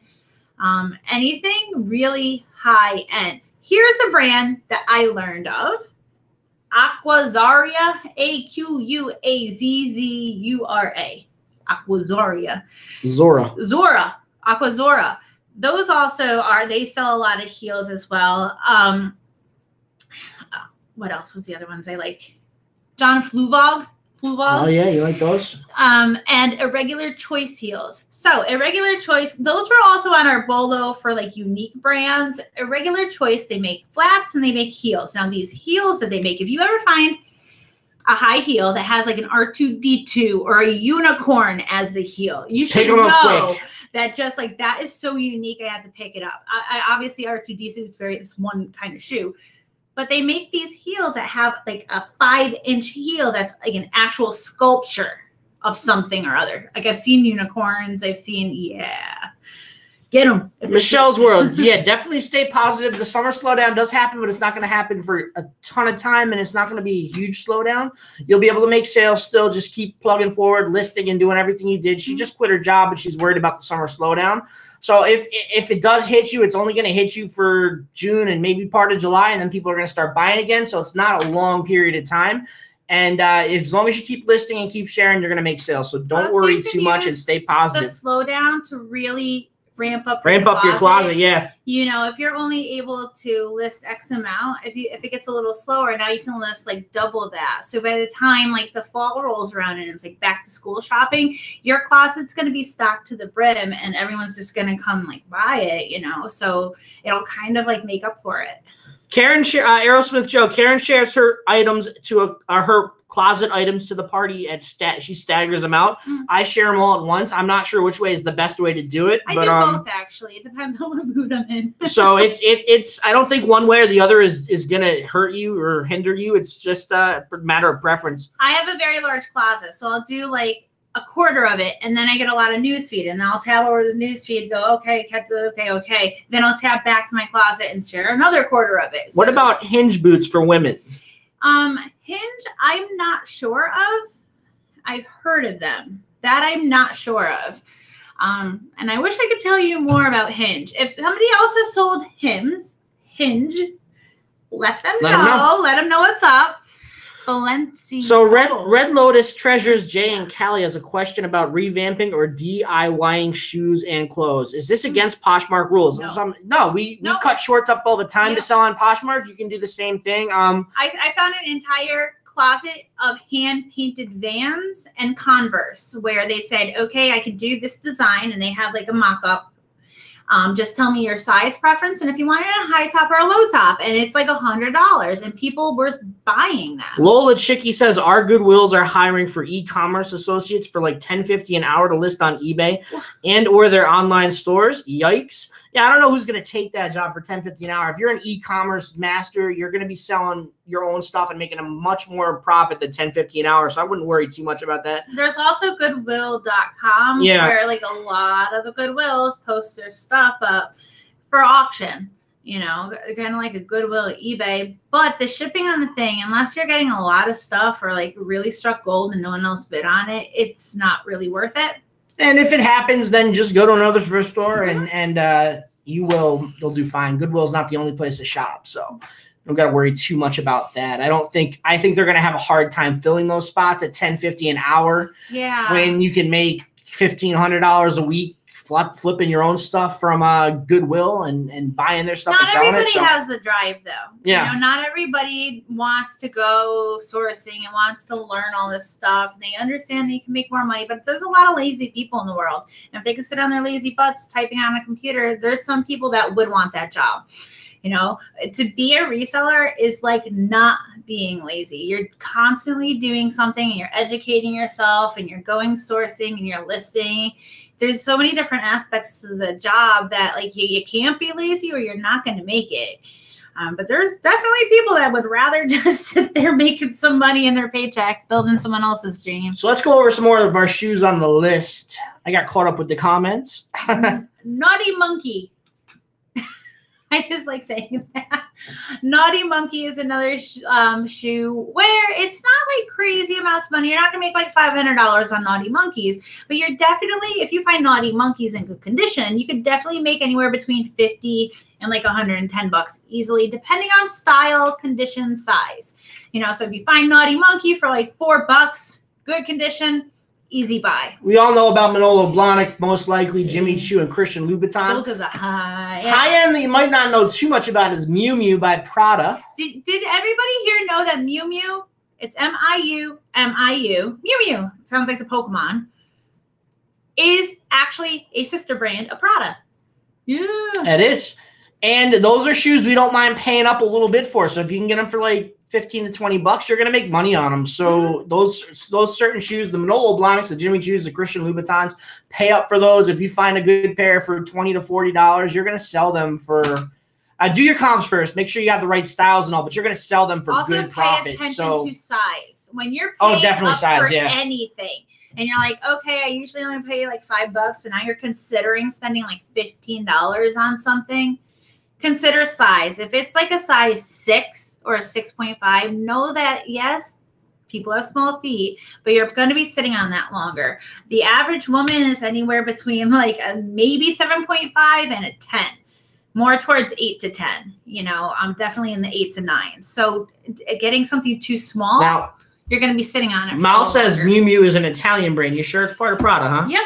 Anything really high-end. Here's a brand that I learned of. Aquazzura, Aquazzura. Aquazzura. Zora. Aquazzura. Those also they sell a lot of heels as well. What else was the other ones I like? John Fluvog. Oh yeah, you like those? And Irregular Choice heels. So Irregular Choice, those were also on our BOLO for like unique brands. Irregular Choice, they make flats and they make heels. Now these heels that they make, if you ever find a high heel that has like an R2D2 or a unicorn as the heel, you should know that just like that is so unique. I had to pick it up. I obviously R2D2 is this one kind of shoe. But they make these heels that have like a 5-inch heel that's like an actual sculpture of something or other. Like I've seen unicorns. I've seen, get them. Michelle's World. Yeah, definitely stay positive. The summer slowdown does happen, but it's not going to happen for a ton of time, and it's not going to be a huge slowdown. You'll be able to make sales still. Just keep plugging forward, listing, and doing everything you did. She just quit her job, but she's worried about the summer slowdown. So if it does hit you, it's only going to hit you for June and maybe part of July, and then people are going to start buying again. So it's not a long period of time. And as long as you keep listing and keep sharing, you're going to make sales. So don't worry too much and stay positive. The slowdown to really ramp up your closet. Yeah. You know, if you're only able to list X amount, if it gets a little slower, now you can list like double that. So by the time like the fall rolls around and it's like back to school shopping, your closet's going to be stocked to the brim and everyone's just going to come like buy it, you know, so it'll kind of like make up for it. Aerosmith Joe, Karen shares her items to her closet items to the party she staggers them out. I share them all at once. I'm not sure which way is the best way to do it. I do both actually. It depends on what mood I'm in. So it's I don't think one way or the other is gonna hurt you or hinder you. It's just a matter of preference. I have a very large closet, so I'll do like a quarter of it, and then I get a lot of newsfeed, and then I'll tab over the newsfeed, go okay. Then I'll tab back to my closet and share another quarter of it. So, what about hinge boots for women? Hinge, I'm not sure of. I've heard of them. That I'm not sure of. And I wish I could tell you more about Hinge. If somebody else has sold Hinge, let them know. Let them know what's up. Valencia. So Red Lotus Treasures Jay and Callie has a question about revamping or DIYing shoes and clothes. Is this against Poshmark rules? No, we cut shorts up all the time to sell on Poshmark. You can do the same thing. I found an entire closet of hand-painted Vans and Converse where they said, okay, I could do this design, and they had like a mock-up. Just tell me your size preference, and if you wanted a high top or a low top, and it's like $100, and people were buying that. Lola Chicky says our Goodwills are hiring for e-commerce associates for like $10.50 an hour to list on eBay and or their online stores. Yikes. Yeah, I don't know who's going to take that job for $10.50 an hour. If you're an e-commerce master, you're going to be selling your own stuff and making a much more profit than $10.50 an hour. So I wouldn't worry too much about that. There's also Goodwill.com where like a lot of the Goodwills post their stuff up for auction. You know, kind of like a Goodwill or eBay. But the shipping on the thing, unless you're getting a lot of stuff or like really struck gold and no one else bid on it, it's not really worth it. And if it happens, then just go to another thrift store and you'll do fine. Goodwill's not the only place to shop. So Don't got to worry too much about that. I think they're going to have a hard time filling those spots at $10.50 an hour. Yeah. When you can make $1,500 a week flipping your own stuff from Goodwill and buying their stuff and selling it. Not everybody has the drive, though. Yeah. You know, not everybody wants to go sourcing and wants to learn all this stuff. They understand they can make more money, but there's a lot of lazy people in the world. And if they can sit on their lazy butts typing on a computer, there's some people that would want that job. You know, to be a reseller is like not being lazy. You're constantly doing something and you're educating yourself and you're going sourcing and you're listing. There's so many different aspects to the job that like you can't be lazy or you're not going to make it. But there's definitely people that would rather just sit there making some money in their paycheck, building someone else's dream. So let's go over some more of our shoes on the list. I got caught up with the comments. Naughty Monkey. I just like saying that. Naughty Monkey is another shoe where it's not like crazy amounts of money. You're not going to make like $500 on Naughty Monkeys, but you're definitely, if you find Naughty Monkeys in good condition, you could definitely make anywhere between 50 and like 110 bucks easily, depending on style, condition, size. You know, so if you find Naughty Monkey for like $4, good condition, easy buy. We all know about Manolo Blahnik, most likely Jimmy Choo and Christian Louboutin. Those are the high end that you might not know too much about is Miu Miu by Prada. Did everybody here know that Miu Miu, it's M-I-U, Miu Miu, it sounds like the Pokemon, is actually a sister brand of Prada. Yeah. It is. And those are shoes we don't mind paying up a little bit for. So if you can get them for like 15 to 20 bucks, you're going to make money on them. So those certain shoes, the Manolo Blahniks, the Jimmy Choos, the Christian Louboutins, pay up for those. If you find a good pair for $20 to $40, you're going to sell them for do your comps first. Make sure you have the right styles and all, but you're going to sell them for good profit. Also pay attention to size. When you're paying definitely up size, for anything, and you're like, okay, I usually only pay like $5, but now you're considering spending like $15 on something. Consider size. If it's like a size 6 or a 6.5, know that, yes, people have small feet, but you're going to be sitting on that longer. The average woman is anywhere between like a maybe 7.5 and a 10. More towards 8 to 10. You know, I'm definitely in the 8s and 9s. So getting something too small, now, you're going to be sitting on it. Mal says Miu Miu is an Italian brand. You sure it's part of Prada, huh? Yep.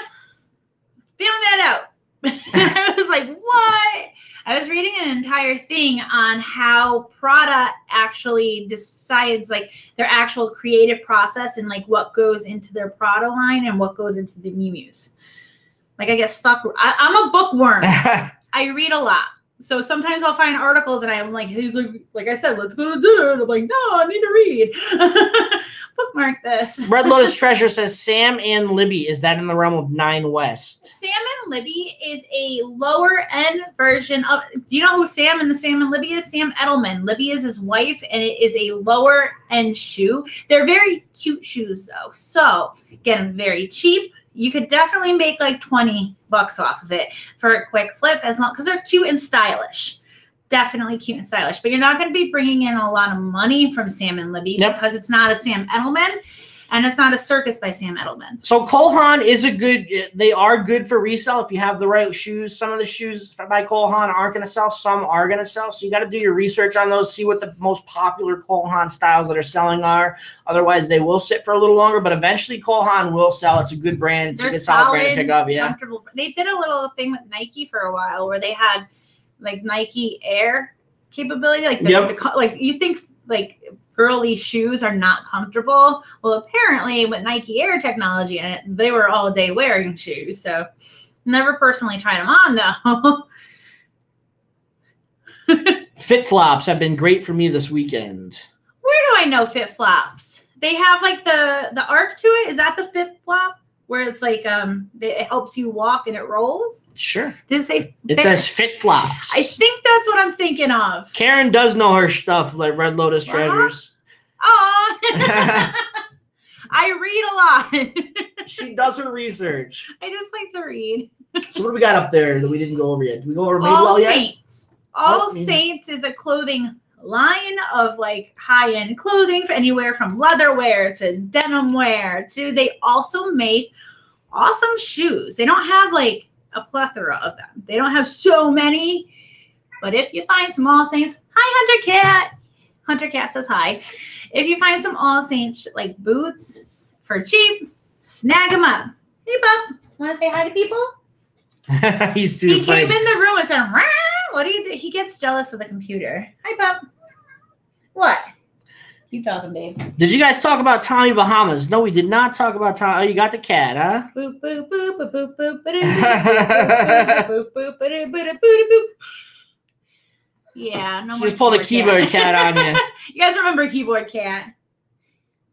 Found that out. I was like, what? I was reading an entire thing on how Prada actually decides like their actual creative process and like what goes into their Prada line and what goes into the Miu Mius. Like I get stuck. I'm a bookworm. I read a lot. So sometimes I'll find articles and I'm like, he's like I said, let's go to dinner. And I'm like, no, I need to read. Bookmark this. Red Lotus Treasure says Sam and Libby. Is that in the realm of 9 West? Sam and Libby is a lower end version of. Do you know who Sam and Libby is? Sam Edelman. Libby is his wife, and it is a lower end shoe. They're very cute shoes though. So get them very cheap. You could definitely make like 20 bucks off of it for a quick flip, as long because they're cute and stylish. Definitely cute and stylish, but you're not going to be bringing in a lot of money from Sam and Libby because it's not a Sam Edelman and it's not a Circus by Sam Edelman. So Cole Haan is they are good for resale if you have the right shoes. Some of the shoes by Cole Haan aren't going to sell. Some are going to sell. So you got to do your research on those, see what the most popular Cole Haan styles that are selling are. Otherwise, they will sit for a little longer, but eventually Cole Haan will sell. It's a good brand. It's a good solid brand to pick up. Yeah. They did a little thing with Nike for a while where they had like Nike Air capability, like like you think like girly shoes are not comfortable. Well, apparently with Nike Air technology in it, they were all day wearing shoes. So never personally tried them on though. Fit flops have been great for me this weekend. Where do I know Fit flops? They have like the arc to it. Is that the Fit flop? Where it's like it helps you walk and it rolls? Sure. Did it say It says Fit flops. I think that's what I'm thinking of. Karen does know her stuff, like Red Lotus Treasures. Oh. I read a lot. She does her research. I just like to read. So what do we got up there that we didn't go over yet? Did we go over All Madewell Saints. yet? All Saints is a clothing line of like high-end clothing for anywhere from leather wear to denim wear to they also make awesome shoes. They don't have like a plethora of them. They don't have so many, but if you find some All Saints, hi Hunter Cat. Hunter Cat says hi. If you find some All Saints like boots for cheap, snag them up. Hey, Bob. Want to say hi to people? He's too afraid. He came in the room and said, Rah! What do you do? He gets jealous of the computer. Hi, Bob. What? Keep talking, babe. Did you guys talk about Tommy Bahamas? No, we did not talk about Tommy. Oh, you got the cat, huh? Boop, boop, boop, boop, boop, boop, boop, boop, boop, boop, boop. Yeah, no more. Just pull the keyboard cat on you. You guys remember Keyboard Cat?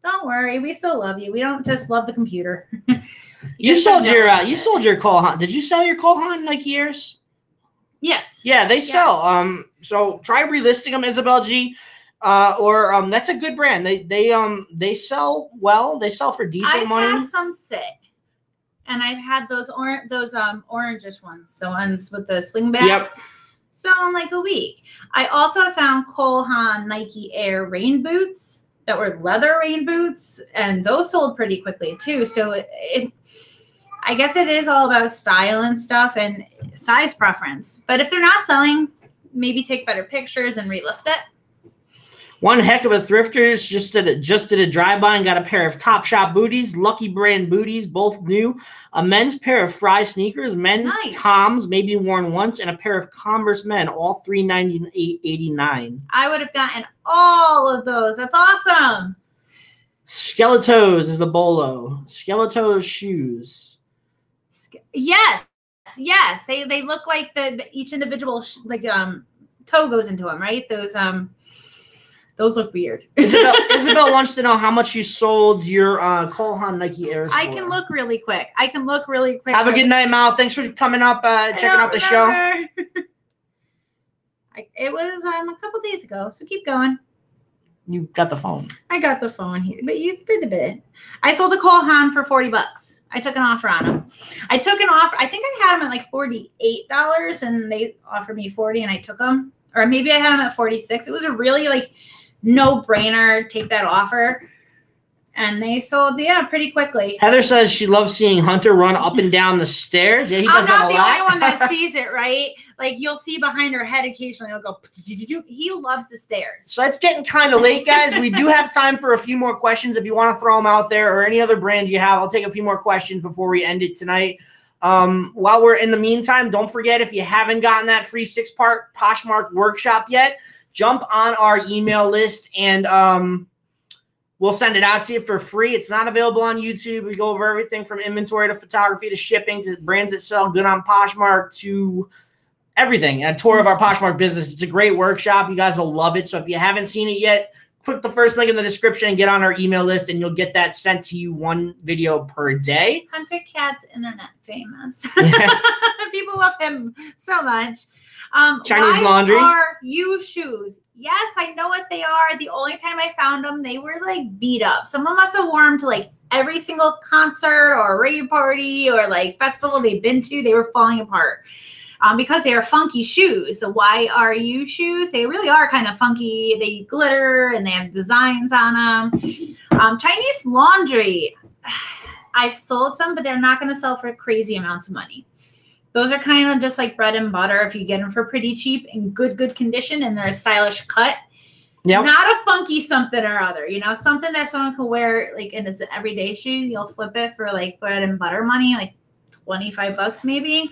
Don't worry, we still love you. We don't just love the computer. You sold your Cole Haan. Did you sell your Cole Haan Nike Airs? Yes. Yeah, they sell. So try relisting them, Isabel G. Or that's a good brand. They sell well. They sell for decent money. I've had some sit, and I've had those orangish ones, the ones with the sling back. Yep. Selling like a week. I also found Cole Haan Nike Air rain boots that were leather rain boots, and those sold pretty quickly too. So I guess it is all about style and stuff and size preference. But if they're not selling, maybe take better pictures and relist it. One heck of a thrifter just did a drive-by and got a pair of Topshop booties, Lucky brand booties, both new. A men's pair of Fry sneakers, men's Toms, maybe worn once, and a pair of Converse men, all $398.89. I would have gotten all of those. That's awesome. Skeletos is the BOLO. Skeletos shoes. Yes. They look like the each individual toe goes into them, right? Those look weird. Isabel wants to know how much you sold your Cole Haan Nike Airs for. I can look really quick. Have a good night, Mal. Thanks for coming up, checking out the show. It was a couple days ago, so keep going. You got the phone. I got the phone here, but you did a bit. I sold a Cole Haan for $40. I took an offer on them. I took an offer. I think I had them at like $48, and they offered me $40, and I took them. Or maybe I had them at $46. It was a really no-brainer, take that offer. And they sold, pretty quickly. Heather says she loves seeing Hunter run up and down the stairs. Yeah, he does that a lot. I'm not the only one that sees it, right? Like, you'll see behind her head occasionally, he'll go, he loves the stairs. So it's getting kind of late, guys. We do have time for a few more questions. If you want to throw them out there or any other brands you have, I'll take a few more questions before we end it tonight. While we're in the meantime, don't forget, if you haven't gotten that free 6-part Poshmark workshop yet, jump on our email list and we'll send it out to you for free. It's not available on YouTube. We go over everything from inventory to photography to shipping to brands that sell good on Poshmark to everything. A tour of our Poshmark business. It's a great workshop. You guys will love it. So if you haven't seen it yet, click the first link in the description and get on our email list, and you'll get that sent to you one video per day. Hunter Cat's internet famous. Yeah. People love him so much. Chinese laundry. Are you shoes? Yes, I know what they are. The only time I found them, they were beat up. Someone must have worn them to every single concert or rave party or festival they've been to. They were falling apart. Because they are funky shoes. The YRU shoes, they really are kind of funky. They glitter and they have designs on them. Chinese laundry, I've sold some, but they're not going to sell for crazy amounts of money. Those are kind of just like bread and butter if you get them for pretty cheap in good condition and they're a stylish cut. Yep. Not a funky something or other, something that someone can wear in an everyday shoe. You'll flip it for bread and butter money, $25 maybe.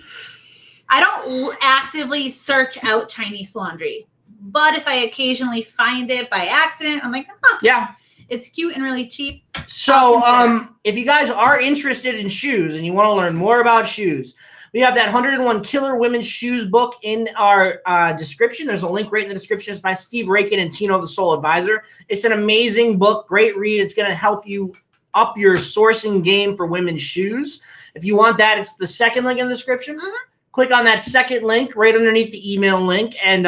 I don't actively search out Chinese laundry, but if I occasionally find it by accident, I'm like, yeah, it's cute and really cheap. So if you guys are interested in shoes and you want to learn more about shoes, we have that 101 Killer Women's Shoes book in our description. There's a link right in the description. It's by Steve Raiken and Tino, the Soul Advisor. It's an amazing book, great read. It's going to help you up your sourcing game for women's shoes. If you want that, it's the second link in the description. Mm-hmm. Click on that second link right underneath the email link, and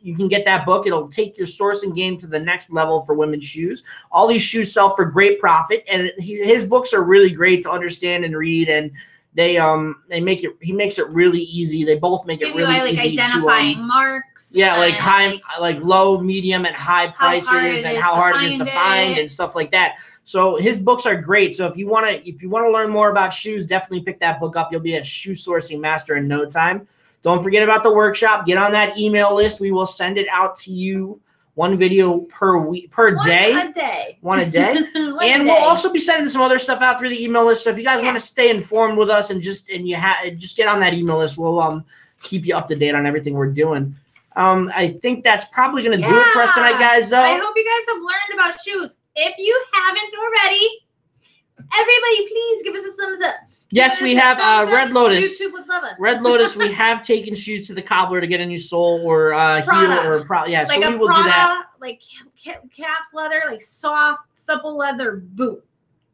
you can get that book. It'll take your sourcing game to the next level for women's shoes. All these shoes sell for great profit, and his books are really great to understand and read, and he makes it really easy. They both make it really easy identifying to marks. Yeah, low, medium, and high prices, and how hard it is to find and stuff like that. So his books are great. So if you want to learn more about shoes, definitely pick that book up. You'll be a shoe sourcing master in no time. Don't forget about the workshop. Get on that email list. We will send it out to you one video per week, per day. One a day. And we'll also be sending some other stuff out through the email list. So if you guys want to stay informed with us and just get on that email list, we'll keep you up to date on everything we're doing. I think that's probably going to do it for us tonight, guys, though. I hope you guys have learned about shoes. If you haven't already, everybody please give us a thumbs up. Yes, we have Red Lotus. YouTube would love us. Red Lotus, we have taken shoes to the cobbler to get a new sole or heel or yeah. So we will do that. Like calf leather, like soft, supple leather boot.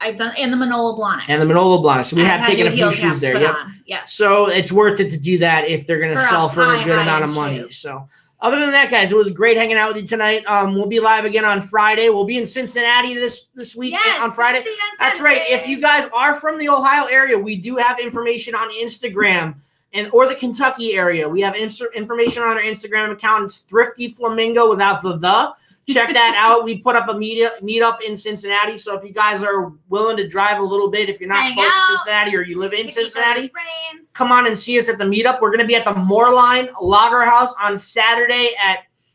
I've done, and the Manolo Blahniks. And the Manolo Blahniks. So we have taken a few shoes there. Yep. Yeah. So it's worth it to do that if they're going to sell for a good amount of money. So other than that, guys, it was great hanging out with you tonight. We'll be live again on Friday. We'll be in Cincinnati this week on Friday. That's right. If you guys are from the Ohio area, we do have information on Instagram or the Kentucky area. We have information on our Instagram account. It's Thrifty Flamingo without the. Check that out. We put up a meetup in Cincinnati. So if you guys are willing to drive a little bit, if you're not close to Cincinnati or you live in Cincinnati, come on and see us at the meetup. We're going to be at the Moorline Lager House on Saturday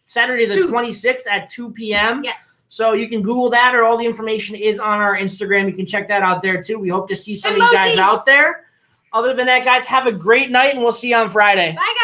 the 26th at 2 p.m. Yes. So you can Google that, or all the information is on our Instagram. You can check that out there too. We hope to see some of you guys out there. Other than that, guys, have a great night, and we'll see you on Friday. Bye, guys.